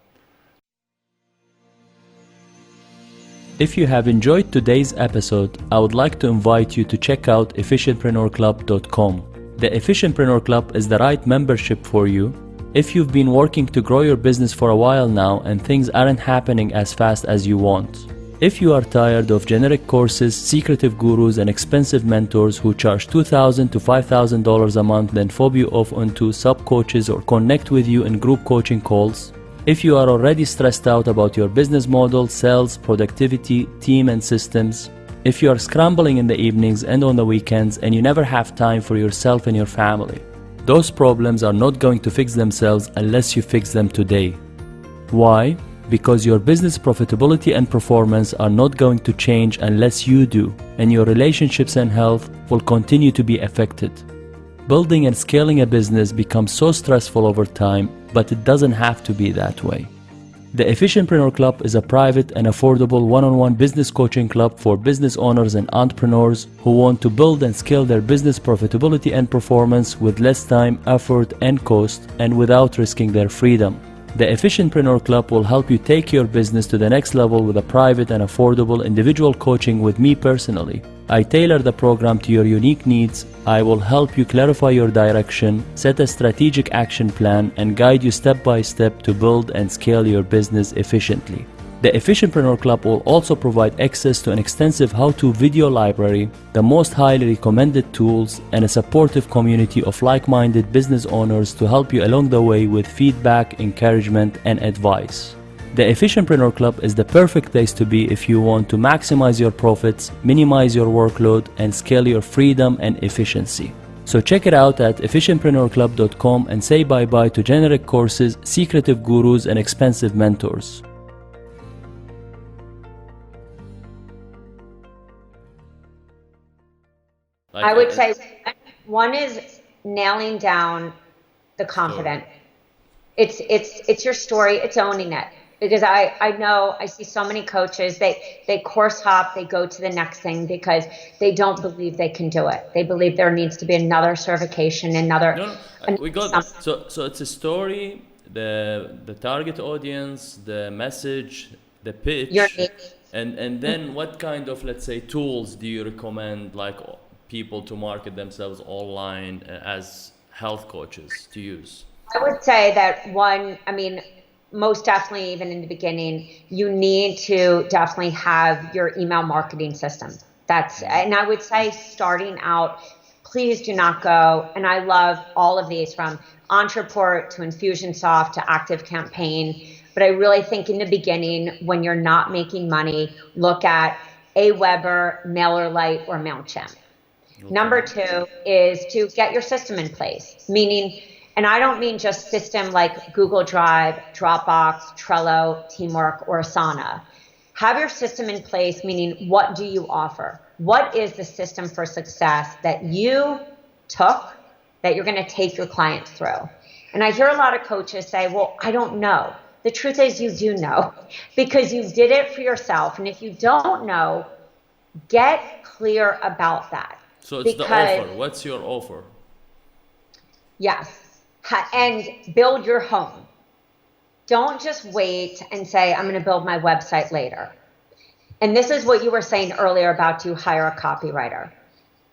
If you have enjoyed today's episode, I would like to invite you to check out efficientpreneurclub.com. The Efficientpreneur Club is the right membership for you if you've been working to grow your business for a while now and things aren't happening as fast as you want. If you are tired of generic courses, secretive gurus, and expensive mentors who charge $2,000 to $5,000 a month, then fob you off onto sub-coaches or connect with you in group coaching calls. If you are already stressed out about your business model, sales, productivity, team, and systems. If you are scrambling in the evenings and on the weekends and you never have time for yourself and your family. Those problems are not going to fix themselves unless you fix them today. Why? Because your business profitability and performance are not going to change unless you do, and your relationships and health will continue to be affected. Building and scaling a business becomes so stressful over time, but it doesn't have to be that way. The Efficientpreneur Club is a private and affordable one-on-one business coaching club for business owners and entrepreneurs who want to build and scale their business profitability and performance with less time, effort, and cost, and without risking their freedom. The Efficientpreneur Club will help you take your business to the next level with a private and affordable individual coaching with me personally. I tailor the program to your unique needs. I will help you clarify your direction, set a strategic action plan, and guide you step by step to build and scale your business efficiently. The Efficientpreneur Club will also provide access to an extensive how-to video library, the most highly recommended tools, and a supportive community of like-minded business owners to help you along the way with feedback, encouragement, and advice. The Efficientpreneur Club is the perfect place to be if you want to maximize your profits, minimize your workload, and scale your freedom and efficiency. So check it out at efficientpreneurclub.com and say bye-bye to generic courses, secretive gurus, and expensive mentors. I would say one is nailing down the confident. It's your story. It's owning it. Because I know I see so many coaches, they course hop, they go to the next thing because they don't believe they can do it. They believe there needs to be another certification, another. We got so it's a story, the target audience, the message, the pitch, and then what kind of, let's say, tools do you recommend, like, people to market themselves online as health coaches to use? I would say that most definitely, even in the beginning, you need to definitely have your email marketing system. And I would say starting out, please do not go, and I love all of these from Entreport to Infusionsoft to ActiveCampaign, but I really think in the beginning, when you're not making money, look at Aweber, MailerLite, or MailChimp. Okay. Number 2 is to get your system in place, meaning And I don't mean just system like Google Drive, Dropbox, Trello, Teamwork, or Asana. Have your system in place, meaning what do you offer? What is the system for success that you took that you're going to take your clients through? And I hear a lot of coaches say, well, I don't know. The truth is you do know because you did it for yourself. And if you don't know, get clear about that. So it's the offer. What's your offer? Yes. And build your home. Don't just wait and say, I'm going to build my website later. And this is what you were saying earlier about to hire a copywriter.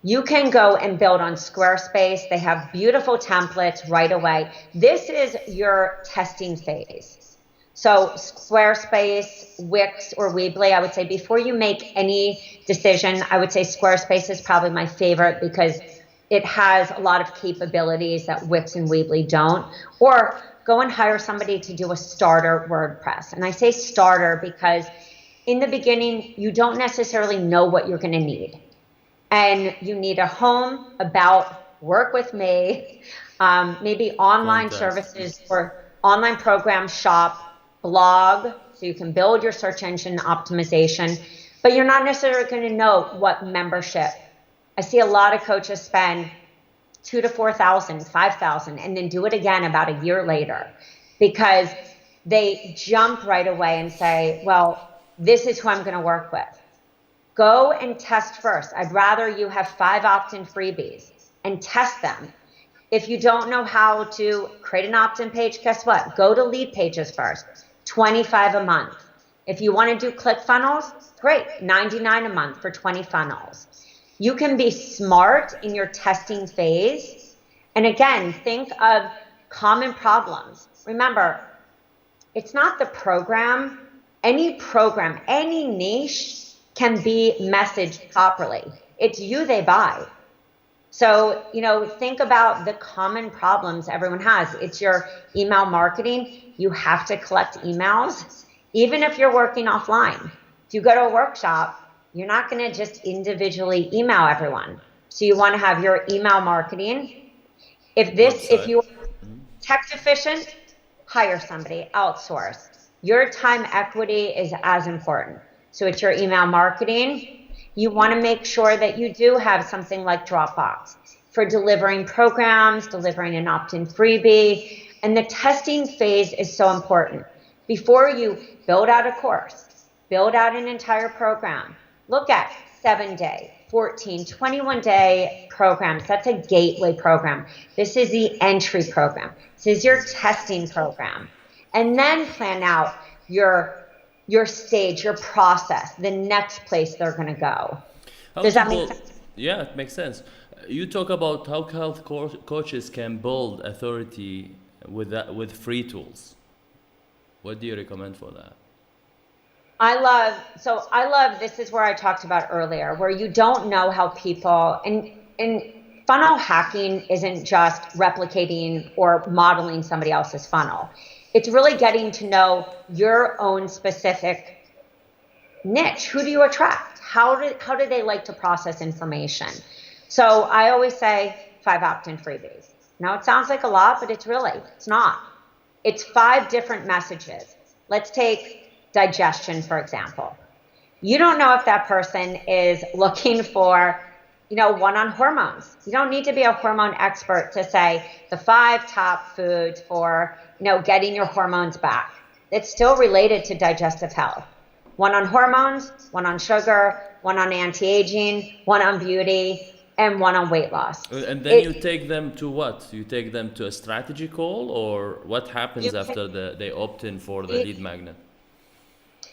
You can go and build on Squarespace. They have beautiful templates right away. This is your testing phase. So Squarespace, Wix, or Weebly, I would say before you make any decision, I would say Squarespace is probably my favorite because it has a lot of capabilities that Wix and Weebly don't. Or go and hire somebody to do a starter WordPress. And I say starter because in the beginning, you don't necessarily know what you're going to need. And you need a home, about, work with me, maybe online services or online program shop, blog, so you can build your search engine optimization. But you're not necessarily going to know what membership. I see a lot of coaches spend $2,000 to $4,000, $5,000, and then do it again about a year later because they jump right away and say, well, this is who I'm going to work with. Go and test first. I'd rather you have 5 opt-in freebies and test them. If you don't know how to create an opt-in page, guess what? Go to lead pages first, $25 a month. If you want to do ClickFunnels, great, $99 a month for 20 funnels. You can be smart in your testing phase. And again, think of common problems. Remember, it's not the program. Any program, any niche can be messaged properly. It's you they buy. So, think about the common problems everyone has. It's your email marketing. You have to collect emails, even if you're working offline. If you go to a workshop, you're not going to just individually email everyone. So you want to have your email marketing. If you are tech deficient, hire somebody, outsource. Your time equity is as important. So it's your email marketing. You want to make sure that you do have something like Dropbox for delivering programs, delivering an opt-in freebie. And the testing phase is so important. Before you build out a course, build out an entire program, look at 7-day, 14, 21-day programs. That's a gateway program. This is the entry program. This is your testing program. And then plan out your stage, your process, the next place they're going to go. Does that make sense? Yeah, it makes sense. You talk about how health coaches can build authority with free tools. What do you recommend for that? I love, this is where I talked about earlier, where you don't know how people, and funnel hacking isn't just replicating or modeling somebody else's funnel. It's really getting to know your own specific niche. Who do you attract? How do they like to process information? So I always say 5 opt-in freebies. Now it sounds like a lot, but it's not. It's 5 different messages. Let's take digestion, for example. You don't know if that person is looking for, one on hormones. You don't need to be a hormone expert to say the 5 top foods for, getting your hormones back. It's still related to digestive health. 1 on hormones, 1 on sugar, 1 on anti-aging, 1 on beauty, and 1 on weight loss. And then you take them to what? You take them to a strategy call, or what happens after they opt in for the lead magnet?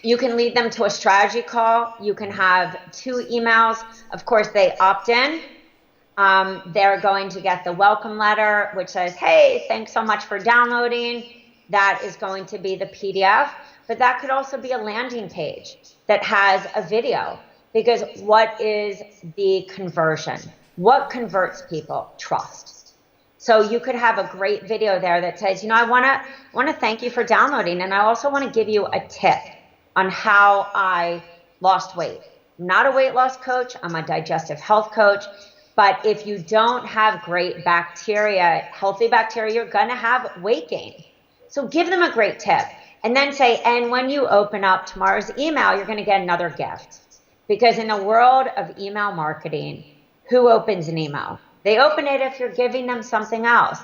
You can lead them to a strategy call. You can have 2 emails. Of course, they opt in. They're going to get the welcome letter, which says, hey, thanks so much for downloading. That is going to be the PDF. But that could also be a landing page that has a video. Because what is the conversion? What converts people? Trust. So you could have a great video there that says, I want to thank you for downloading. And I also want to give you a tip on how I lost weight. I'm not a weight loss coach. I'm a digestive health coach. But if you don't have great bacteria, healthy bacteria, you're going to have weight gain. So give them a great tip. And then say, and when you open up tomorrow's email, you're going to get another gift. Because in the world of email marketing, who opens an email? They open it if you're giving them something else.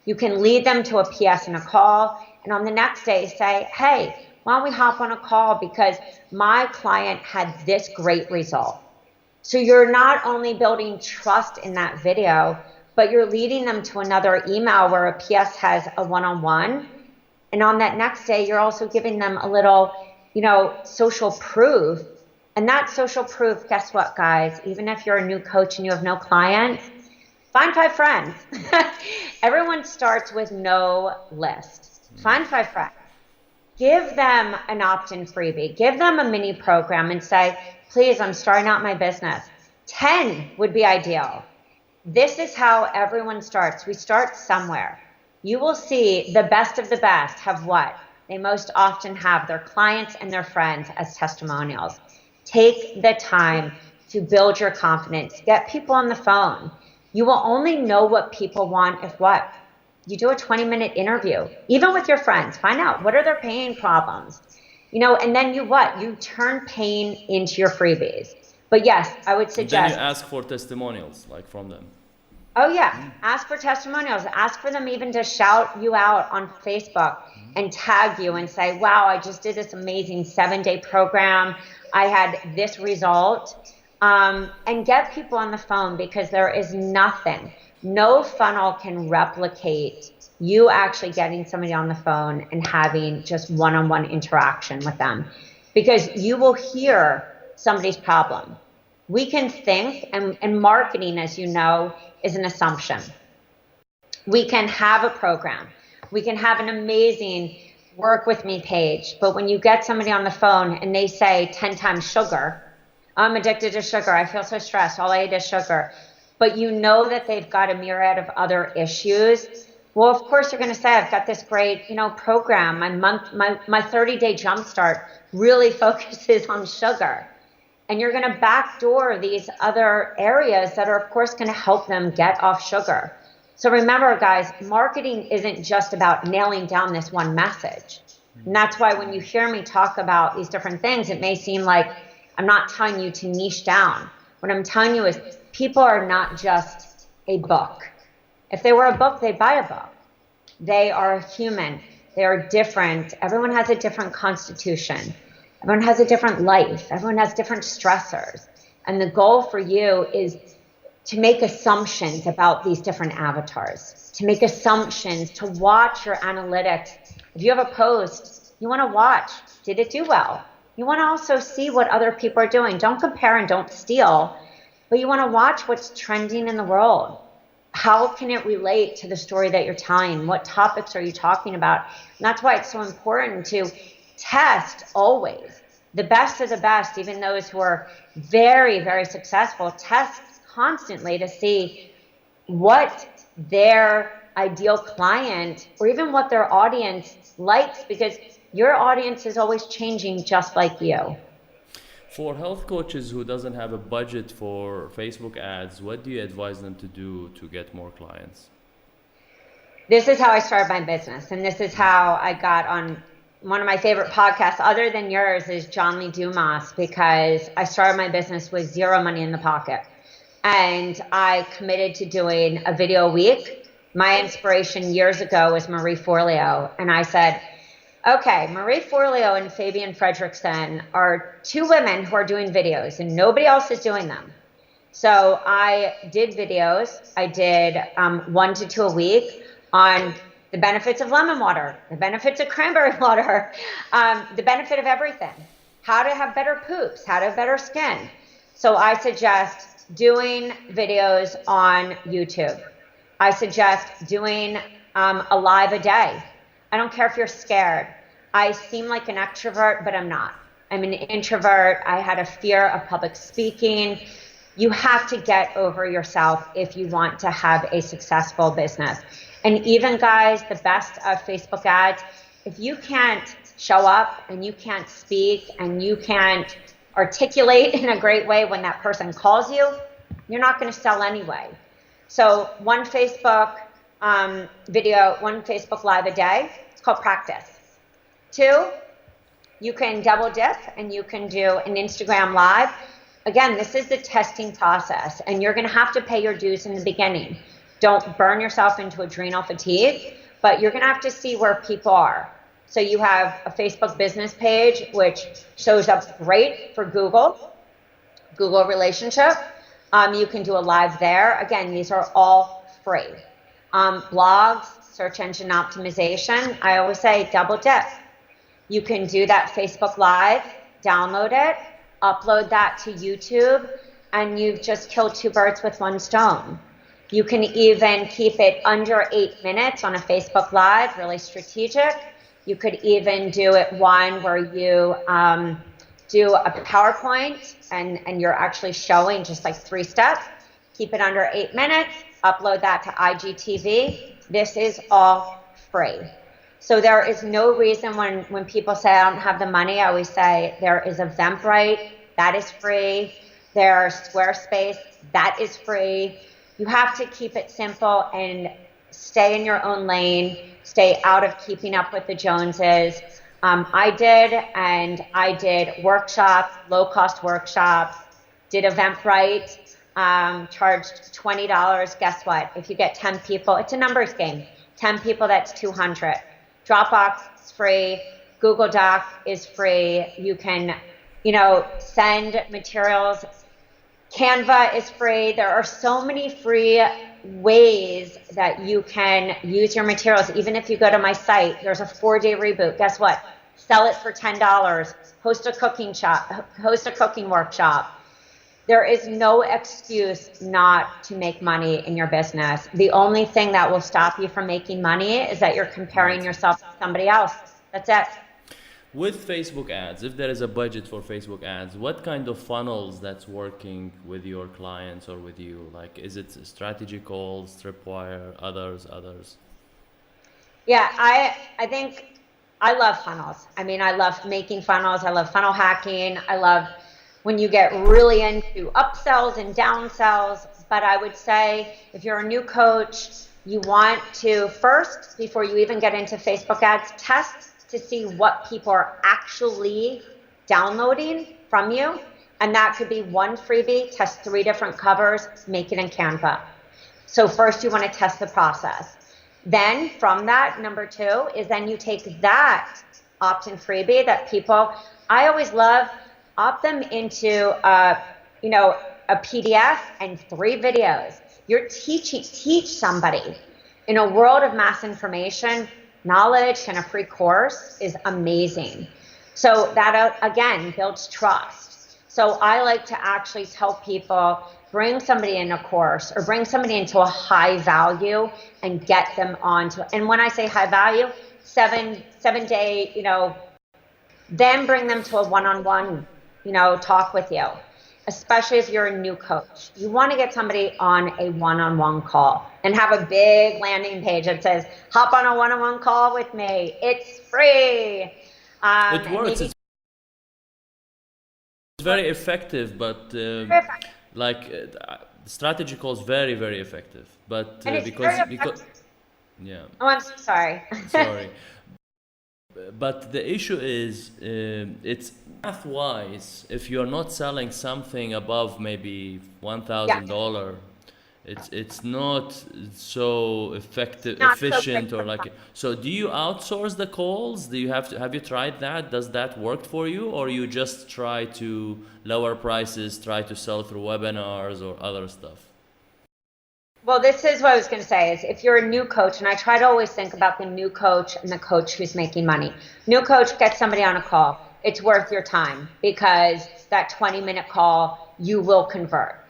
You can lead them to a PS and a call. And on the next day, say, hey, why don't we hop on a call because my client had this great result. So you're not only building trust in that video, but you're leading them to another email where a PS has a one-on-one. And on that next day, you're also giving them a little, social proof. And that social proof, guess what, guys? Even if you're a new coach and you have no clients, find 5 friends. Everyone starts with no list. Find 5 friends. Give them an opt-in freebie. Give them a mini program and say, please, I'm starting out my business. 10 would be ideal. This is how everyone starts. We start somewhere. You will see the best of the best have what? They most often have their clients and their friends as testimonials. Take the time to build your confidence. Get people on the phone. You will only know what people want if what? You do a 20-minute interview, even with your friends. Find out what are their pain problems. And then you turn pain into your freebies. But yes, I would suggest. Then you ask for testimonials, like from them. Oh yeah, ask for testimonials. Ask for them even to shout you out on Facebook and tag you and say, wow, I just did this amazing 7-day program. I had this result. And get people on the phone because there is nothing. No funnel can replicate you actually getting somebody on the phone and having just one-on-one interaction with them, because you will hear somebody's problem. We can think, and marketing, as you know, is an assumption. We can have a program. We can have an amazing work with me page, but when you get somebody on the phone and they say 10 times sugar, I'm addicted to sugar, I feel so stressed, all I eat is sugar, but you know that they've got a myriad of other issues, well, of course you're going to say, I've got this great, program. My 30-day jumpstart really focuses on sugar. And you're going to backdoor these other areas that are, of course, going to help them get off sugar. So remember, guys, marketing isn't just about nailing down this one message. And that's why when you hear me talk about these different things, it may seem like I'm not telling you to niche down. What I'm telling you is people are not just a book. If they were a book, they'd buy a book. They are human. They are different. Everyone has a different constitution. Everyone has a different life. Everyone has different stressors. And the goal for you is to make assumptions about these different avatars, to make assumptions, to watch your analytics. If you have a post, you want to watch, did it do well? You want to also see what other people are doing. Don't compare and don't steal, but you want to watch what's trending in the world. How can it relate to the story that you're telling? What topics are you talking about? And that's why it's so important to test always. The best of the best, even those who are very, very successful, test constantly to see what their ideal client or even what their audience likes, because your audience is always changing just like you. For health coaches who doesn't have a budget for Facebook ads, what do you advise them to do to get more clients? This is how I started my business, and this is how I got on one of my favorite podcasts, other than yours, is John Lee Dumas, because I started my business with zero money in the pocket. And I committed to doing a video a week. My inspiration years ago was Marie Forleo, and I said, okay, Marie Forleo and Fabian Fredrickson are 2 women who are doing videos and nobody else is doing them. So I did videos. I did 1 to 2 a week on the benefits of lemon water, the benefits of cranberry water, the benefit of everything, how to have better poops, how to have better skin. So I suggest doing videos on YouTube. I suggest doing a live a day. I don't care if you're scared. I seem like an extrovert, but I'm not. I'm an introvert. I had a fear of public speaking. You have to get over yourself if you want to have a successful business. And even, guys, the best of Facebook ads, if you can't show up and you can't speak and you can't articulate in a great way when that person calls you, you're not going to sell anyway. So one Facebook video, one Facebook Live a day, it's called practice. 2, you can double dip and you can do an Instagram Live. Again, this is the testing process, and you're going to have to pay your dues in the beginning. Don't burn yourself into adrenal fatigue, but you're going to have to see where people are. So you have a Facebook business page, which shows up great for Google relationship. You can do a live there. Again, these are all free. Blogs, search engine optimization, I always say double dip. You can do that Facebook Live, download it, upload that to YouTube, and you've just killed 2 birds with 1 stone. You can even keep it under 8 minutes on a Facebook Live, really strategic. You could even do it one where you do a PowerPoint and you're actually showing just like 3 steps. Keep it under 8 minutes, upload that to IGTV. This is all free. So there is no reason when people say I don't have the money, I always say there is Eventbrite, that is free. There's Squarespace, that is free. You have to keep it simple and stay in your own lane, stay out of keeping up with the Joneses. I did workshops, low-cost workshops, did Eventbrite, charged $20. Guess what? If you get 10 people, it's a numbers game. 10 people, that's 200. Dropbox is free. Google Doc is free. You can, send materials. Canva is free. There are so many free ways that you can use your materials. Even if you go to my site, there's a 4-day reboot. Guess what? Sell it for $10. Host a cooking workshop. There is no excuse not to make money in your business. The only thing that will stop you from making money is that you're comparing yourself to somebody else. That's it. With Facebook ads, if there is a budget for Facebook ads, what kind of funnels that's working with your clients or with you? Like, is it strategy calls, tripwire, others? Yeah, I think I love funnels. I mean, I love making funnels. I love funnel hacking. I love when you get really into upsells and downsells. But I would say if you're a new coach, you want to first, before you even get into Facebook ads, test to see what people are actually downloading from you. And that could be one freebie, test 3 different covers, make it in Canva. So first you want to test the process. Then from that, number 2 is then you take that opt-in freebie that people, I always love, opt them into a PDF and 3 videos. You're teach somebody. In a world of mass information, knowledge and a free course is amazing. So that, again, builds trust. So I like to actually tell people, bring somebody in a course or bring somebody into a high value and get them onto it. And when I say high value, 7-day, then bring them to a one-on-one, talk with you, especially if you're a new coach. You want to get somebody on a one-on-one call and have a big landing page that says, hop on a one-on-one call with me. It's free. It works. It's very effective, but strategy calls very, very effective. But because yeah. Oh, I'm so sorry. Sorry. But the issue is, it's math-wise, if you're not selling something above maybe $1,000, it's not so efficient so or like. So do you outsource the calls? Have you tried that? Does that work for you, or you just try to lower prices, try to sell through webinars or other stuff? Well, this is what I was going to say is if you're a new coach, and I try to always think about the new coach and the coach who's making money. New coach gets somebody on a call. It's worth your time because that 20-minute call, you will convert.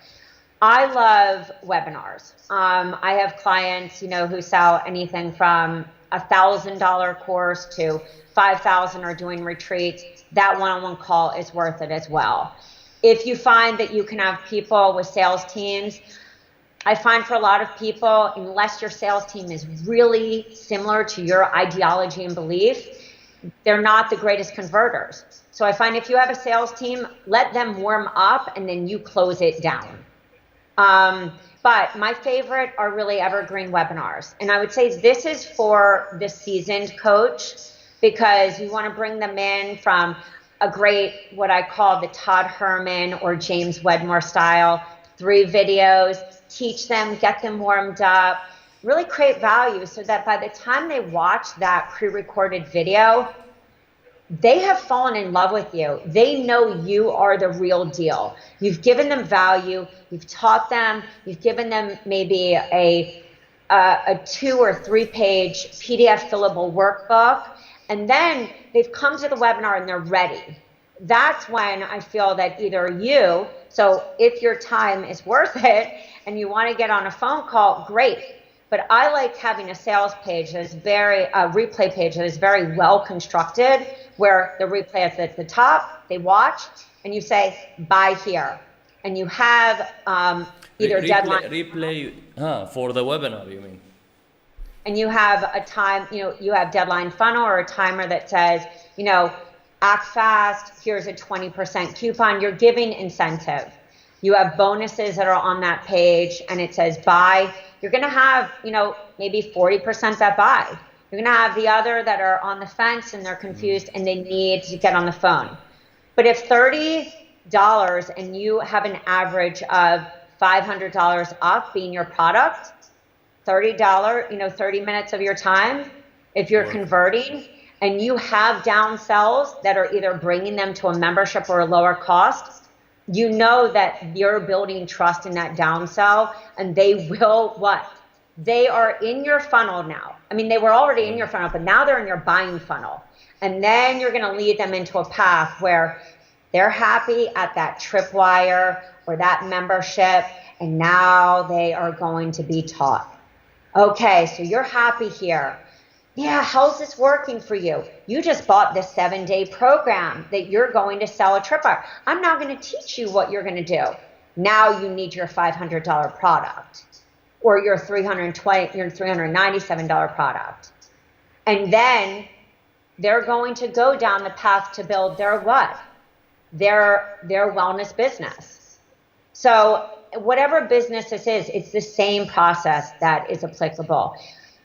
I love webinars. I have clients, who sell anything from $1,000 course to $5,000 or doing retreats. That one-on-one call is worth it as well. If you find that you can have people with sales teams, I find for a lot of people, unless your sales team is really similar to your ideology and belief, they're not the greatest converters. So I find if you have a sales team, let them warm up and then you close it down. But my favorite are really evergreen webinars. And I would say this is for the seasoned coach, because you want to bring them in from a great, what I call the Todd Herman or James Wedmore style, 3 videos, teach them, get them warmed up, really create value so that by the time they watch that pre-recorded video, they have fallen in love with you. They know you are the real deal. You've given them value. You've taught them. You've given them maybe a 2 or 3 page PDF fillable workbook. And then they've come to the webinar and they're ready. That's when I feel that either you, so if your time is worth it and you want to get on a phone call, great. But I like having a sales page that is replay page that is very well constructed, where the replay is at the top, they watch, and you say, buy here. And you have either deadline. Replay for the webinar, you mean? And you have a time, you have deadline funnel or a timer that says, act fast, here's a 20% coupon. You're giving incentive. You have bonuses that are on that page, and it says buy. You're going to have, maybe 40% that buy. You're going to have the other that are on the fence and they're confused and they need to get on the phone. But if $30 and you have an average of $500 up being your product, $30, 30 minutes of your time, if you're converting and you have down sells that are either bringing them to a membership or a lower cost, you know that you're building trust in that down sell, and they will what? They are in your funnel now. I mean, they were already in your funnel, but now they're in your buying funnel. And then you're going to lead them into a path where they're happy at that tripwire or that membership, and now they are going to be taught. Okay, so you're happy here. Yeah, how's this working for you? You just bought this 7-day program that you're going to sell a tripwire. I'm now going to teach you what you're going to do. Now you need your $500 product or your $397 product. And then they're going to go down the path to build their what? Their wellness business. So whatever business this is, it's the same process that is applicable.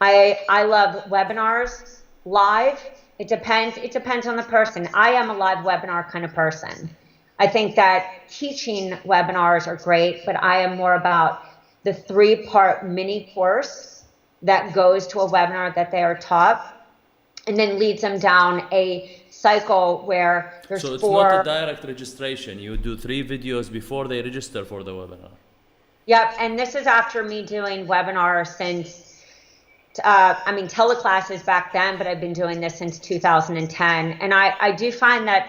I love webinars, live. It depends on the person. I am a live webinar kind of person. I think that teaching webinars are great, but I am more about the 3-part mini course that goes to a webinar that they are taught and then leads them down a cycle where there's 4. So it's not a direct registration. You do 3 videos before they register for the webinar. Yep, and this is after me doing webinars since teleclasses back then, but I've been doing this since 2010. And I do find that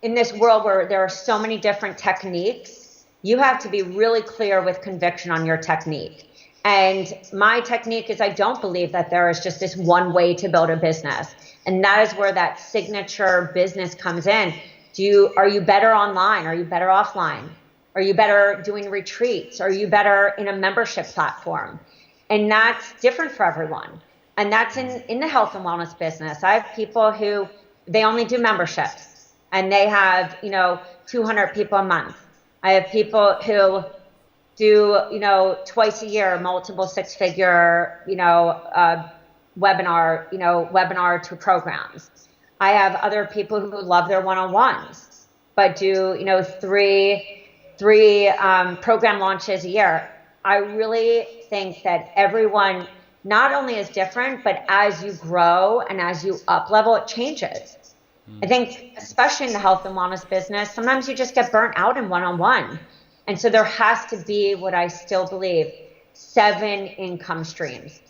in this world where there are so many different techniques, you have to be really clear with conviction on your technique. And my technique is I don't believe that there is just this one way to build a business. And that is where that signature business comes in. Are you better online? Are you better offline? Are you better doing retreats? Are you better in a membership platform? And that's different for everyone. And that's in the health and wellness business. I have people who, they only do memberships and they have, 200 people a month. I have people who do, twice a year, multiple 6-figure, webinar to programs. I have other people who love their one-on-ones, but do, 3 program launches a year. I really think that everyone not only is different, but as you grow and as you up level, it changes. I think, especially in the health and wellness business, sometimes you just get burnt out in one-on-one. And so there has to be what I still believe, 7 income streams.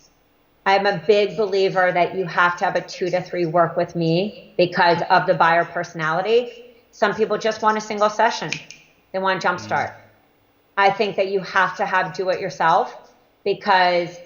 I'm a big believer that you have to have a 2 to 3 work with me because of the buyer personality. Some people just want a single session. They want a jumpstart. I think that you have to have do it yourself because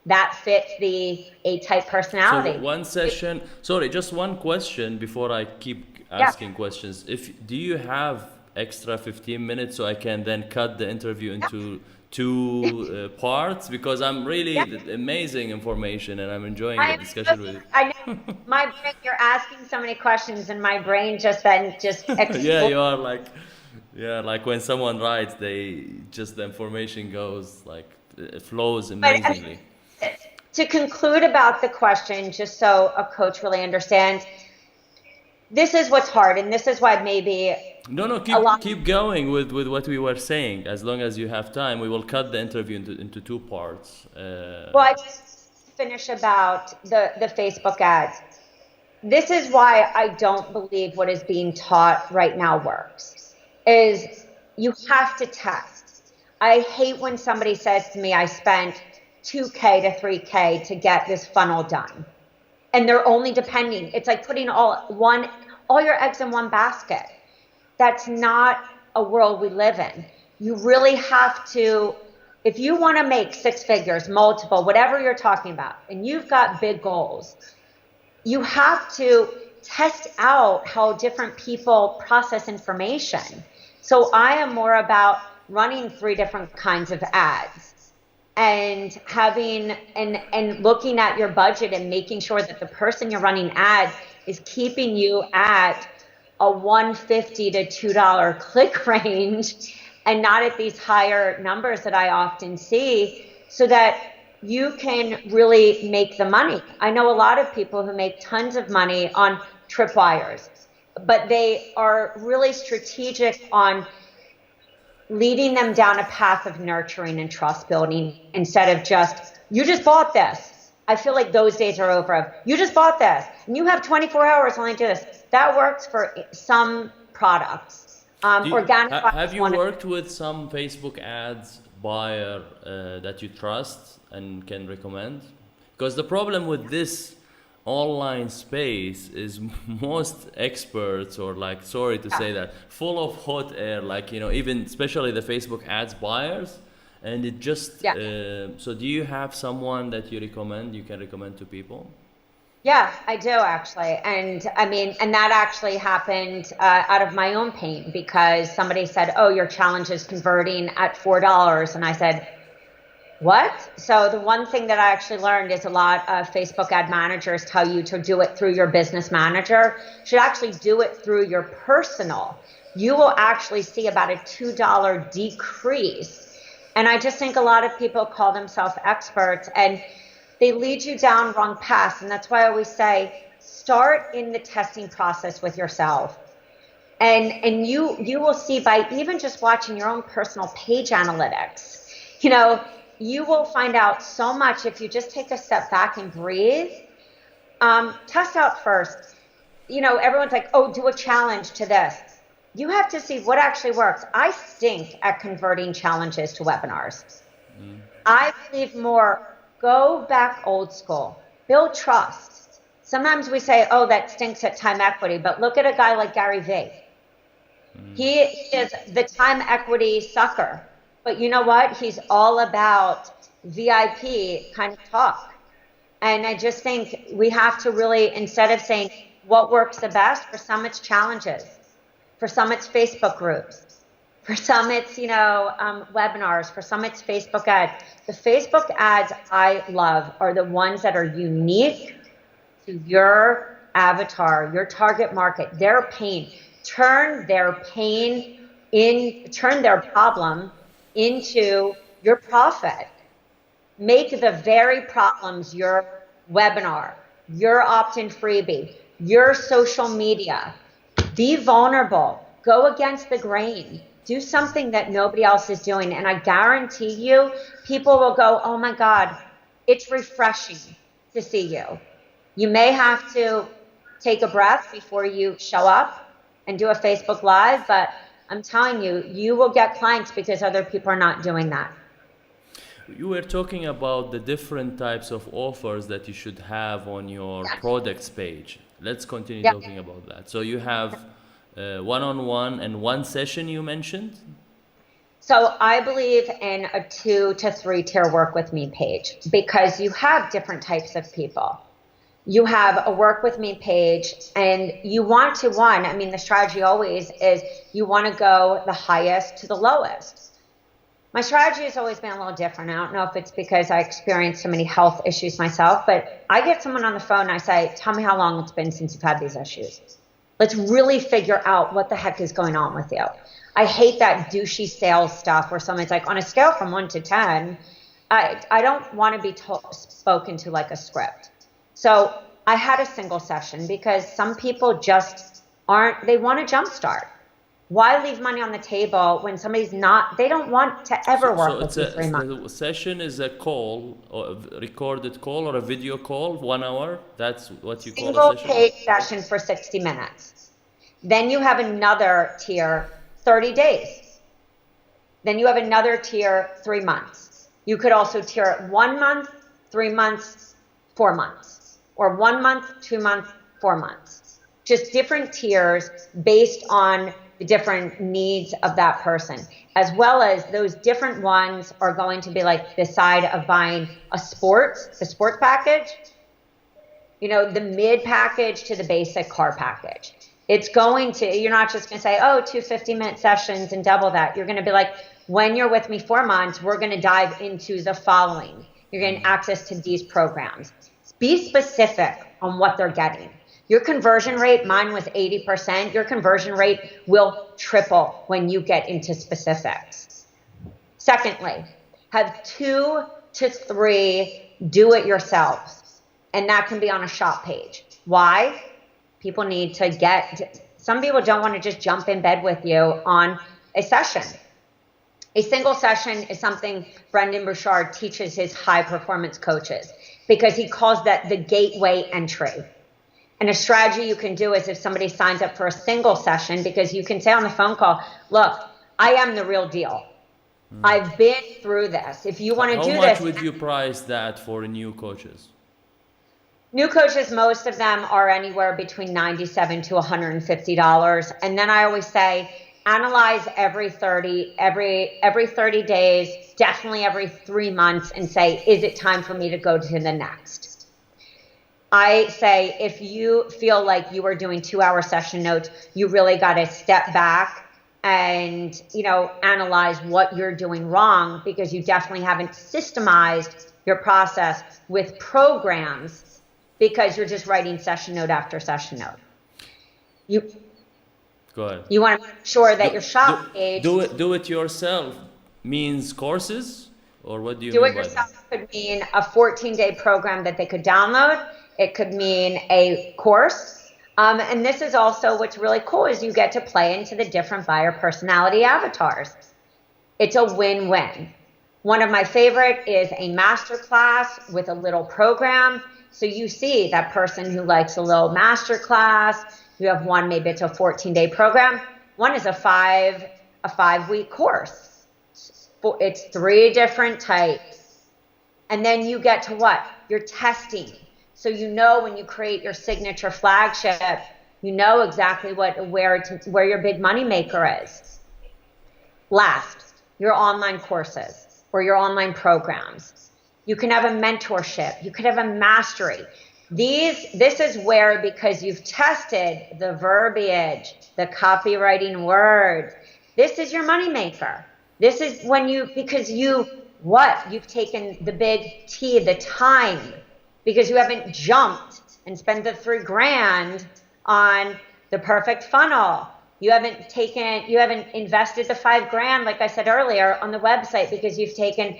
that fits the A-type personality. So one session, just one question before I keep asking questions. Do you have extra 15 minutes so I can then cut the interview into 2 parts? Because I'm really amazing information and I'm enjoying the discussion with you. I know. My brain, you're asking so many questions and my brain just explodes. Yeah, you are like... Yeah, like when someone writes, the information goes like it flows amazingly. To conclude about the question, just so a coach really understands, this is what's hard, and this is why maybe No, keep going with what we were saying. As long as you have time, we will cut the interview into two parts. Well, I just finish about the Facebook ads. This is why I don't believe what is being taught right now works, is you have to test. I hate when somebody says to me, I spent $2K to $3K to get this funnel done. And they're only depending. It's like putting all your eggs in one basket. That's not a world we live in. You really have to, if you want to make 6 figures, multiple, whatever you're talking about, and you've got big goals, you have to test out how different people process information. So I am more about running 3 different kinds of ads and having and looking at your budget and making sure that the person you're running ads is keeping you at a $1.50 to $2 click range and not at these higher numbers that I often see, so that you can really make the money. I know a lot of people who make tons of money on tripwires, but they are really strategic on leading them down a path of nurturing and trust building instead of just, you just bought this. I feel like those days are over. You just bought this and you have 24 hours only to do this. That works for some products. Have you worked with some Facebook ads buyer that you trust and can recommend? Because the problem with this online space is most experts, or like, sorry to say that, full of hot air, like, you know, even especially the Facebook ads buyers, and it just so do you have someone that you can recommend to people? Yeah, I do actually. And I mean, and that actually happened out of my own pain, because somebody said, oh, your challenge is converting at $4. And I said, what? So the one thing that I actually learned is a lot of Facebook ad managers tell you to do it through your business manager. You should actually do it through your personal. You will actually see about a $2 decrease. And I just think a lot of people call themselves experts and they lead you down wrong paths. And that's why I always say, start in the testing process with yourself. And you will see by even just watching your own personal page analytics, you know, you will find out so much if you just take a step back and breathe. Test out first. You know, everyone's like, oh, do a challenge to this. You have to see what actually works. I stink at converting challenges to webinars. I believe more. Go back old school, build trust. Sometimes we say, oh, that stinks at time equity, but look at a guy like Gary Vee. He is the time equity sucker, but you know what? He's all about VIP kind of talk. And I just think we have to really, instead of saying what works the best, for some it's challenges, for some it's Facebook groups, for some it's, you know, webinars, for some it's Facebook ads. The Facebook ads I love are the ones that are unique to your avatar, your target market, their pain. Turn their problem into your profit. Make the very problems your webinar, your opt-in freebie, your social media. Be vulnerable. Go against the grain. Do something that nobody else is doing. And I guarantee you, people will go, oh my God, it's refreshing to see you. You may have to take a breath before you show up and do a Facebook Live, but I'm telling you, you will get clients because other people are not doing that. You were talking about the different types of offers that you should have on your products page. Let's continue talking about that. So you have one-on-one and one session you mentioned? So I believe in a 2 to 3 tier work with me page, because you have different types of people. You have a work with me page and you want to, the strategy always is you want to go the highest to the lowest. My strategy has always been a little different. I don't know if it's because I experienced so many health issues myself, but I get someone on the phone and I say, tell me how long it's been since you've had these issues. Let's really figure out what the heck is going on with you. I hate that douchey sales stuff where someone's like, on a scale from 1 to 10, I don't want to be spoken to like a script. So I had a single session because some people just they want a jump start. Why leave money on the table when somebody's not, they don't want to ever work with you 3 months. The session is a call, or a recorded call, or a video call, 1 hour. That's what you call a session? Single paid session for 60 minutes. Then you have another tier, 30 days. Then you have another tier, 3 months. You could also tier it 1 month, 3 months, 4 months, or 1 month, 2 months, 4 months. Just different tiers based on the different needs of that person, as well as those different ones are going to be like the side of buying the sports package, you know, the mid package to the basic car package. It's going to, you're not just going to say, oh, 2 50-minute sessions and double that. You're going to be like, when you're with me 4 months, we're going to dive into the following. You're getting access to these programs. Be specific on what they're getting. Your conversion rate, mine was 80%. Your conversion rate will triple when you get into specifics. Secondly, have 2 to 3 do-it-yourselves, and that can be on a shop page. Why? People need to some people don't want to just jump in bed with you on a session. A single session is something Brendon Burchard teaches his high-performance coaches because he calls that the gateway entry. And a strategy you can do is if somebody signs up for a single session, because you can say on the phone call, look, I am the real deal. I've been through this. If you want to do this. How much would you price that for new coaches? New coaches, most of them are anywhere between $97 to $150. And then I always say, analyze every 30 days, definitely every 3 months, and say, is it time for me to go to the next? I say, if you feel like you are doing 2-hour session notes, you really got to step back and, you know, analyze what you're doing wrong, because you definitely haven't systemized your process with programs, because you're just writing session note after session note. Go ahead. You want to make sure that your shop page. Do it yourself means courses, or what do you mean? Do it yourself could mean a 14-day program that they could download. It could mean a course. And this is also what's really cool is you get to play into the different buyer personality avatars. It's a win-win. One of my favorite is a masterclass with a little program. So you see that person who likes a little masterclass. You have one, maybe it's a 14-day program. One is a 5-week course. It's 3 different types. And then you get to what? You're testing. So you know when you create your signature flagship, you know exactly where your big money maker is. Last, your online courses or your online programs. You can have a mentorship. You could have a mastery. This is where, because you've tested the verbiage, the copywriting words, this is your money maker. This is when you've taken the big T, the time, because you haven't jumped and spent the $3,000 on the perfect funnel. You haven't invested the $5,000, like I said earlier, on the website, because you've taken,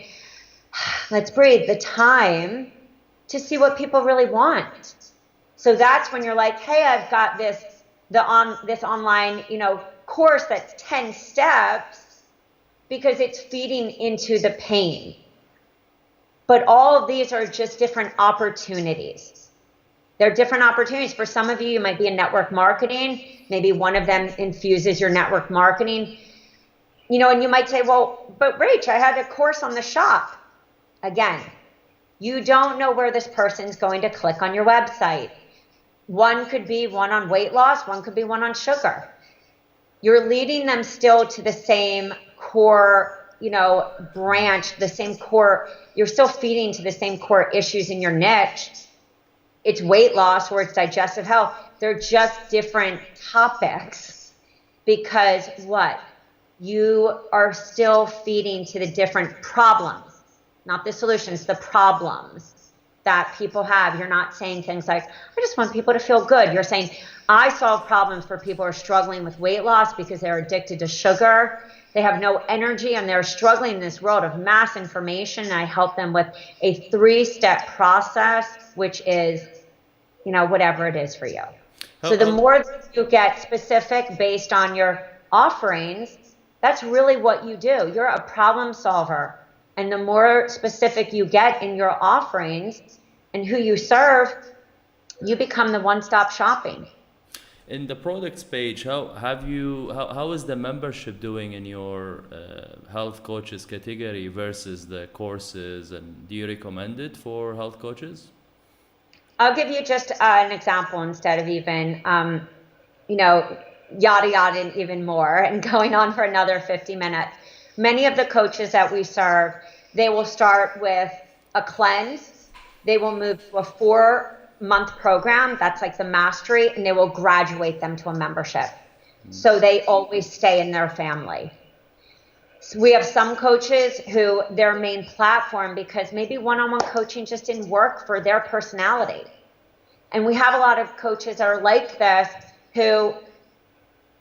let's breathe, the time to see what people really want. So that's when you're like, hey, I've got this online, course that's 10 steps, because it's feeding into the pain. But all of these are just different opportunities. They're different opportunities. For some of you, you might be in network marketing. Maybe one of them infuses your network marketing. And you might say, well, but Rach, I had a course on the shop. Again, you don't know where this person's going to click on your website. One could be one on weight loss. One could be one on sugar. You're leading them still to the same core branch, the same core, you're still feeding to the same core issues in your niche. It's weight loss or it's digestive health. They're just different topics, because what? You are still feeding to the different problems, not the solutions, the problems that people have. You're not saying things like, I just want people to feel good. You're saying, I solve problems for people who are struggling with weight loss because they're addicted to sugar. They have no energy and they're struggling in this world of mass information. And I help them with a 3-step process, which is, you know, whatever it is for you. So the more that you get specific based on your offerings, that's really what you do. You're a problem solver. And the more specific you get in your offerings and who you serve, you become the one-stop shopping. In the products page, how is the membership doing in your health coaches category versus the courses, and do you recommend it for health coaches? I'll give you just an example instead of even, yada yada even more and going on for another 50 minutes. Many of the coaches that we serve, they will start with a cleanse. They will move to a 4-month program. That's like the mastery, and they will graduate them to a membership. So they always stay in their family. So we have some coaches who their main platform, because maybe one-on-one coaching just didn't work for their personality. And we have a lot of coaches that are like this who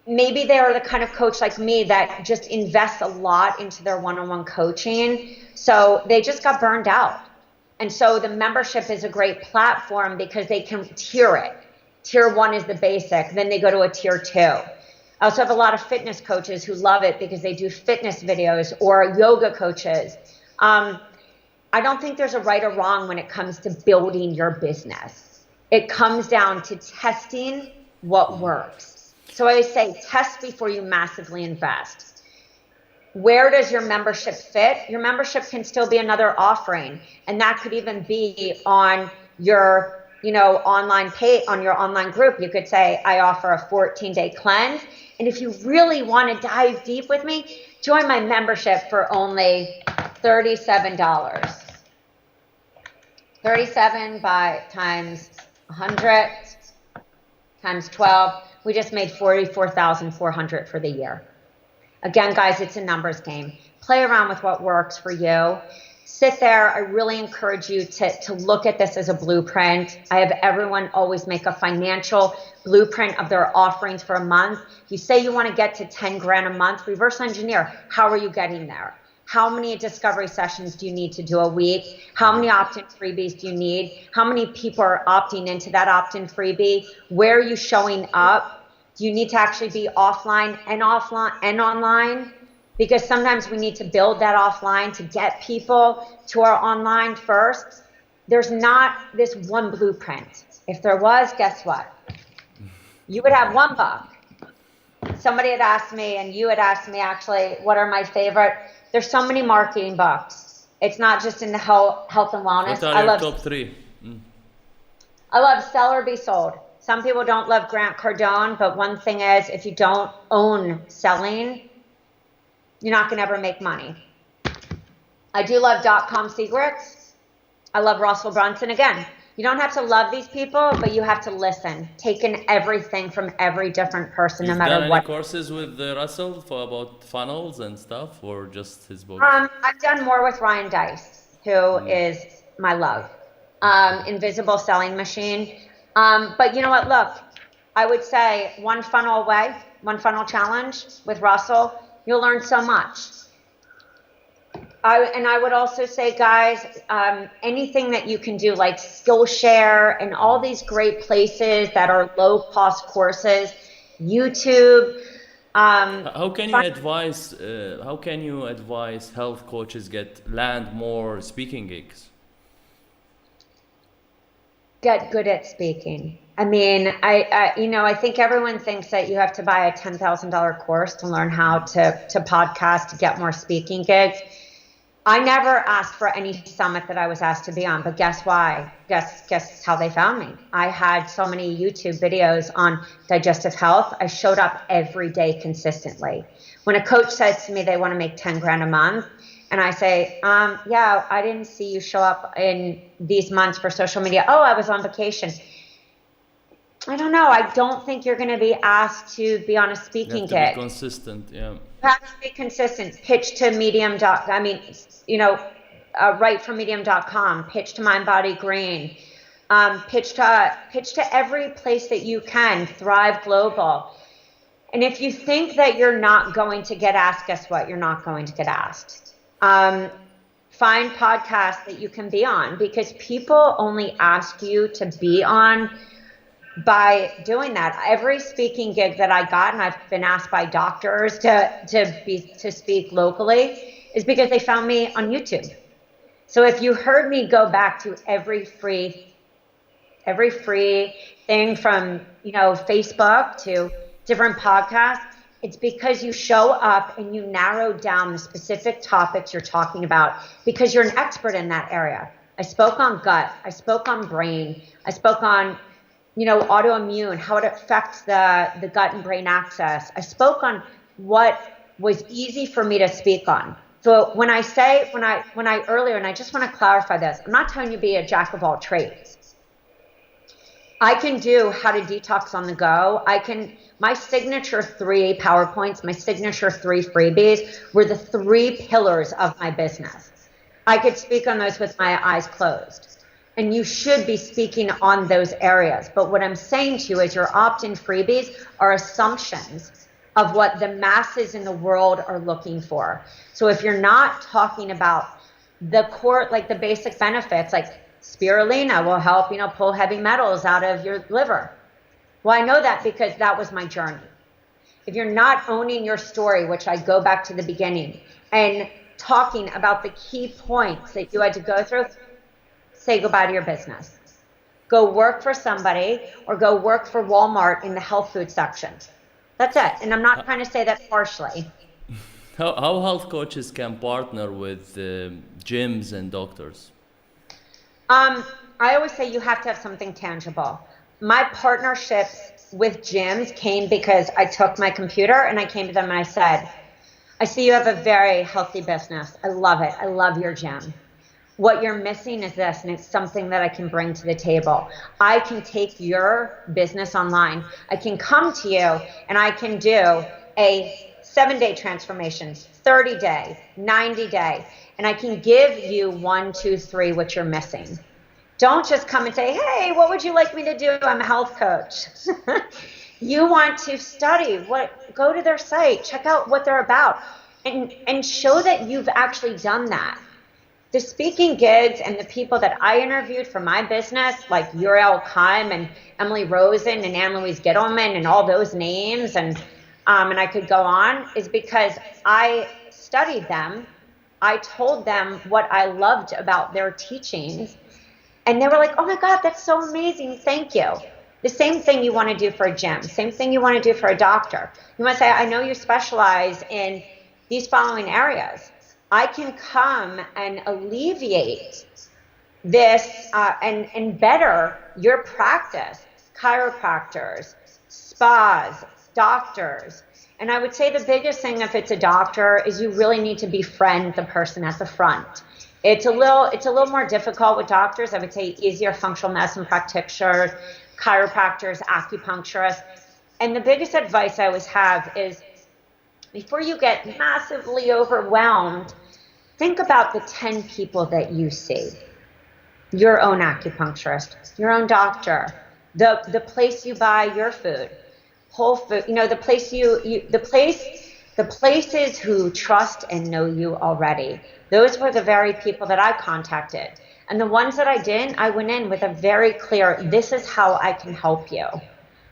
maybe they are the kind of coach like me that just invests a lot into their one-on-one coaching. So they just got burned out. And so the membership is a great platform because they can tier it. Tier 1 is the basic. Then they go to a tier 2. I also have a lot of fitness coaches who love it because they do fitness videos, or yoga coaches. I don't think there's a right or wrong when it comes to building your business. It comes down to testing what works. So I always say, test before you massively invest. Where does your membership fit? Your membership can still be another offering. And that could even be on your, online pay, on your online group. You could say, I offer a 14-day cleanse. And if you really want to dive deep with me, join my membership for only $37. 37 times 100 times 12. We just made $44,400 for the year. Again, guys, it's a numbers game. Play around with what works for you. Sit there. I really encourage you to look at this as a blueprint. I have everyone always make a financial blueprint of their offerings for a month. You say you want to get to 10 grand a month, reverse engineer. How are you getting there? How many discovery sessions do you need to do a week? How many opt-in freebies do you need? How many people are opting into that opt-in freebie? Where are you showing up? Do you need to actually be offline and online? Because sometimes we need to build that offline to get people to our online first. There's not this one blueprint. If there was, guess what? You would have one book. Somebody had asked me, and you had asked me actually, what are my favorite? There's so many marketing books. It's not just in the health and wellness. What are your top 3? I love Sell or Be Sold. Some people don't love Grant Cardone, but one thing is, if you don't own selling, you're not going to ever make money. I do love .com Secrets. I love Russell Brunson. Again, you don't have to love these people, but you have to listen. Take in everything from every different person, no matter what. You've done any courses with Russell about funnels and stuff, or just his books? I've done more with Ryan Deiss, who is my love. Invisible Selling Machine. But you know what? Look, I would say one funnel away, one funnel challenge with Russell, you'll learn so much. I would also say, guys, anything that you can do, like Skillshare and all these great places that are low-cost courses, YouTube. How can you advise health coaches land more speaking gigs? Get good at speaking. I mean, I think everyone thinks that you have to buy a $10,000 course to learn how to podcast, to get more speaking gigs. I never asked for any summit that I was asked to be on, but guess why? Guess how they found me. I had so many YouTube videos on digestive health. I showed up every day consistently. When a coach says to me they want to make 10 grand a month, and I say, yeah, I didn't see you show up in these months for social media. Oh, I was on vacation. I don't know. I don't think you're going to be asked to be on a speaking gig. You have to be consistent, yeah. You have to be consistent. Pitch to Medium. writeformedium.com, pitch to MindBody Green, pitch to every place that you can, Thrive Global. And if you think that you're not going to get asked, guess what? You're not going to get asked. Find podcasts that you can be on, because people only ask you to be on by doing that. Every speaking gig that I got, and I've been asked by doctors to speak locally, is because they found me on YouTube. So if you heard me go back to every free thing from, Facebook to different podcasts, it's because you show up and you narrow down the specific topics you're talking about, because you're an expert in that area. I spoke on gut, I spoke on brain, I spoke on, autoimmune, how it affects the gut and brain axis. I spoke on what was easy for me to speak on. So when I earlier, and I just want to clarify this, I'm not telling you to be a jack of all trades. I can do how to detox on the go. My signature 3 PowerPoints, my signature 3 freebies were the 3 pillars of my business. I could speak on those with my eyes closed. And you should be speaking on those areas. But what I'm saying to you is your opt-in freebies are assumptions of what the masses in the world are looking for. So if you're not talking about the core, like the basic benefits, like spirulina will help, pull heavy metals out of your liver. Well, I know that because that was my journey. If you're not owning your story, which I go back to the beginning, and talking about the key points that you had to go through, say goodbye to your business. Go work for somebody, or go work for Walmart in the health food section. That's it. And I'm not trying to say that harshly. How health coaches can partner with gyms and doctors? I always say you have to have something tangible. My partnerships with gyms came because I took my computer and I came to them and I said, I see you have a very healthy business. I love it. I love your gym. What you're missing is this, and it's something that I can bring to the table. I can take your business online. I can come to you and I can do a 7-day transformation, 30-day, 90-day, and I can give you 1, 2, 3 what you're missing. Don't just come and say, hey, what would you like me to do? I'm a health coach. You want to study, go to their site, check out what they're about, and show that you've actually done that. The speaking gigs and the people that I interviewed for my business, like Uriel Keim and Emily Rosen and Anne-Louise Gittleman and all those names, and I could go on, is because I studied them. I told them what I loved about their teachings, and they were like, oh my God, that's so amazing, thank you. The same thing you want to do for a gym, same thing you want to do for a doctor. You want to say, I know you specialize in these following areas. I can come and alleviate this and better your practice. Chiropractors, spas, doctors. And I would say the biggest thing if it's a doctor is you really need to befriend the person at the front. It's a little more difficult with doctors. I would say easier functional medicine practitioners, chiropractors, acupuncturists. And the biggest advice I always have is before you get massively overwhelmed, think about the 10 people that you see. Your own acupuncturist, your own doctor, the place you buy your food, Whole Food, the places who trust and know you already. Those were the very people that I contacted. And the ones that I didn't, I went in with a very clear, this is how I can help you.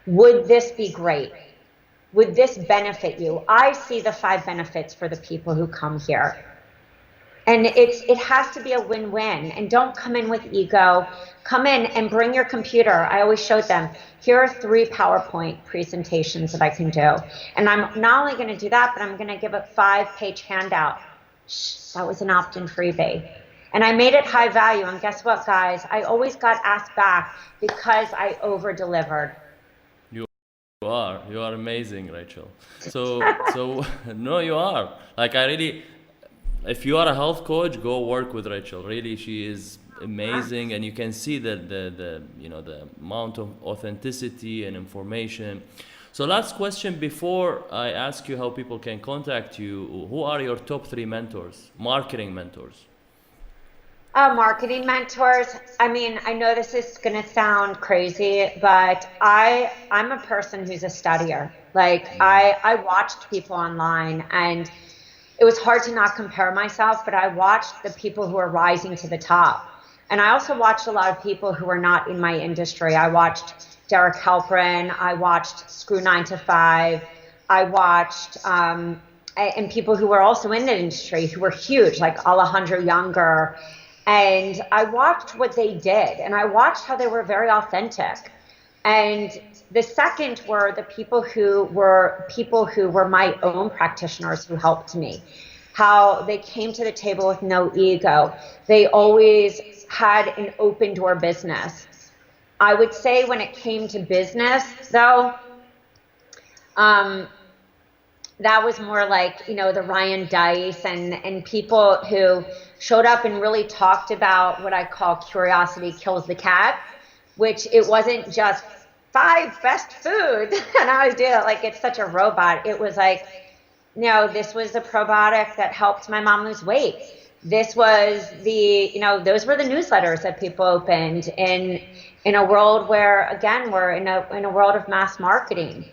Would this be great? Would this benefit you? I see the 5 benefits for the people who come here. And it has to be a win-win. And don't come in with ego. Come in and bring your computer. I always showed them, here are 3 PowerPoint presentations that I can do. And I'm not only going to do that, but I'm going to give a 5-page handout. Shh, that was an opt-in freebie. And I made it high value. And guess what, guys? I always got asked back because I over-delivered. You are amazing, Rachel. So no, you are. Like, if you are a health coach, go work with Rachel. Really, she is amazing, and you can see the amount of authenticity and information. So last question before I ask you how people can contact you, who are your top 3 mentors, marketing mentors? Marketing mentors. I mean, I know this is going to sound crazy, but I'm a person who's a studier. Like I watched people online, and it was hard to not compare myself, but I watched the people who are rising to the top. And I also watched a lot of people who were not in my industry. I watched Derek Halperin. I watched Screw 9 to 5. I watched, and people who were also in the industry who were huge, like Alejandro Younger. And I watched what they did, and I watched how they were very authentic. And the second were the people who were my own practitioners who helped me, how they came to the table with no ego. They always had an open door business. I would say when it came to business, though, that was more like, the Ryan Dice and people who showed up and really talked about what I call curiosity kills the cat, which it wasn't just 5 best foods. And I was doing it like it's such a robot. It was like, this was the probiotic that helped my mom lose weight. This was those were the newsletters that people opened in a world where, again, we're in a world of mass marketing.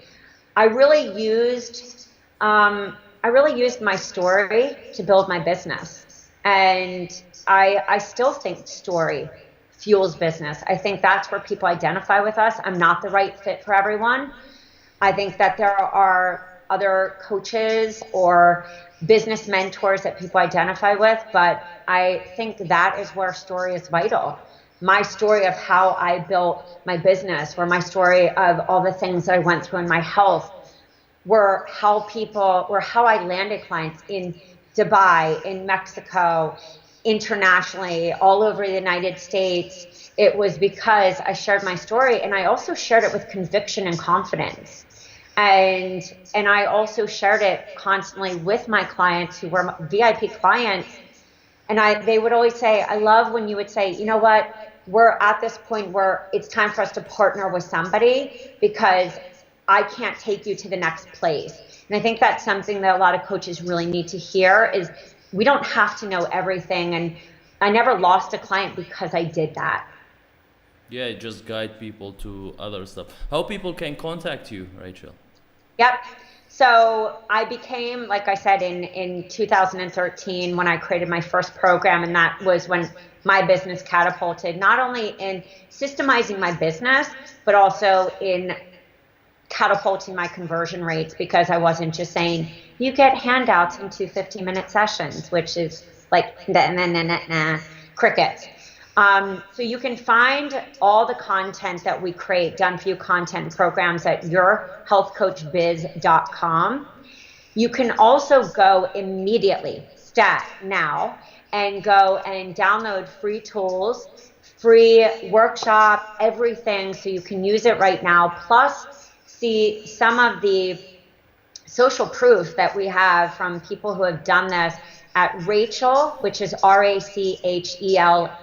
I really used my story to build my business. And I still think story fuels business. I think that's where people identify with us. I'm not the right fit for everyone. I think that there are other coaches or business mentors that people identify with, but I think that is where story is vital. My story of how I built my business, or my story of all the things that I went through in my health, were how I landed clients in Dubai, in Mexico, internationally, all over the United States. It was because I shared my story, and I also shared it with conviction and confidence. And I also shared it constantly with my clients who were VIP clients. And they would always say, I love when you would say, you know what, we're at this point where it's time for us to partner with somebody because I can't take you to the next place. And I think that's something that a lot of coaches really need to hear is we don't have to know everything. And I never lost a client because I did that. Yeah, just guide people to other stuff. How people can contact you, Rachel? Yep. So I became, like I said, in 2013 when I created my first program, and that was when my business catapulted, not only in systemizing my business, but also in catapulting my conversion rates, because I wasn't just saying, you get handouts in 2 15-minute sessions, which is like crickets. So you can find all the content that we create, done for you content programs, at yourhealthcoachbiz.com. You can also go immediately, now, and go and download free tools, free workshop, everything, so you can use it right now, plus see some of the social proof that we have from people who have done this at Rachel, which is RACHELA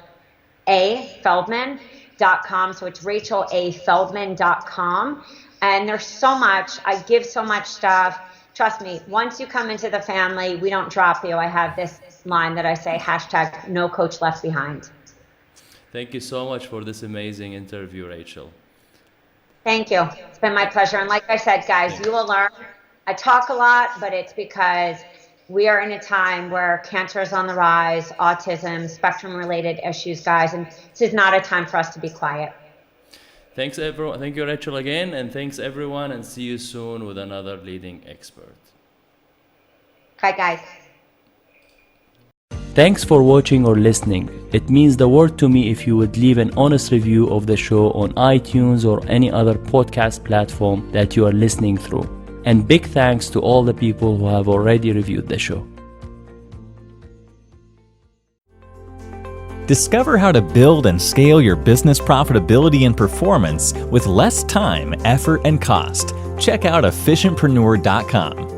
Feldman.com. So it's RachelAFeldman.com. And there's so much. I give so much stuff. Trust me, once you come into the family, we don't drop you. I have this line that I say, #NoCoachLeftBehind. Thank you so much for this amazing interview, Rachel. Thank you. It's been my pleasure. And like I said, guys, you will learn. I talk a lot, but it's because we are in a time where cancer is on the rise, autism, spectrum-related issues, guys, and this is not a time for us to be quiet. Thanks, everyone. Thank you, Rachel, again, and thanks, everyone, and see you soon with another leading expert. Bye, guys. Thanks for watching or listening. It means the world to me if you would leave an honest review of the show on iTunes or any other podcast platform that you are listening through. And big thanks to all the people who have already reviewed the show. Discover how to build and scale your business profitability and performance with less time, effort, and cost. Check out efficientpreneur.com.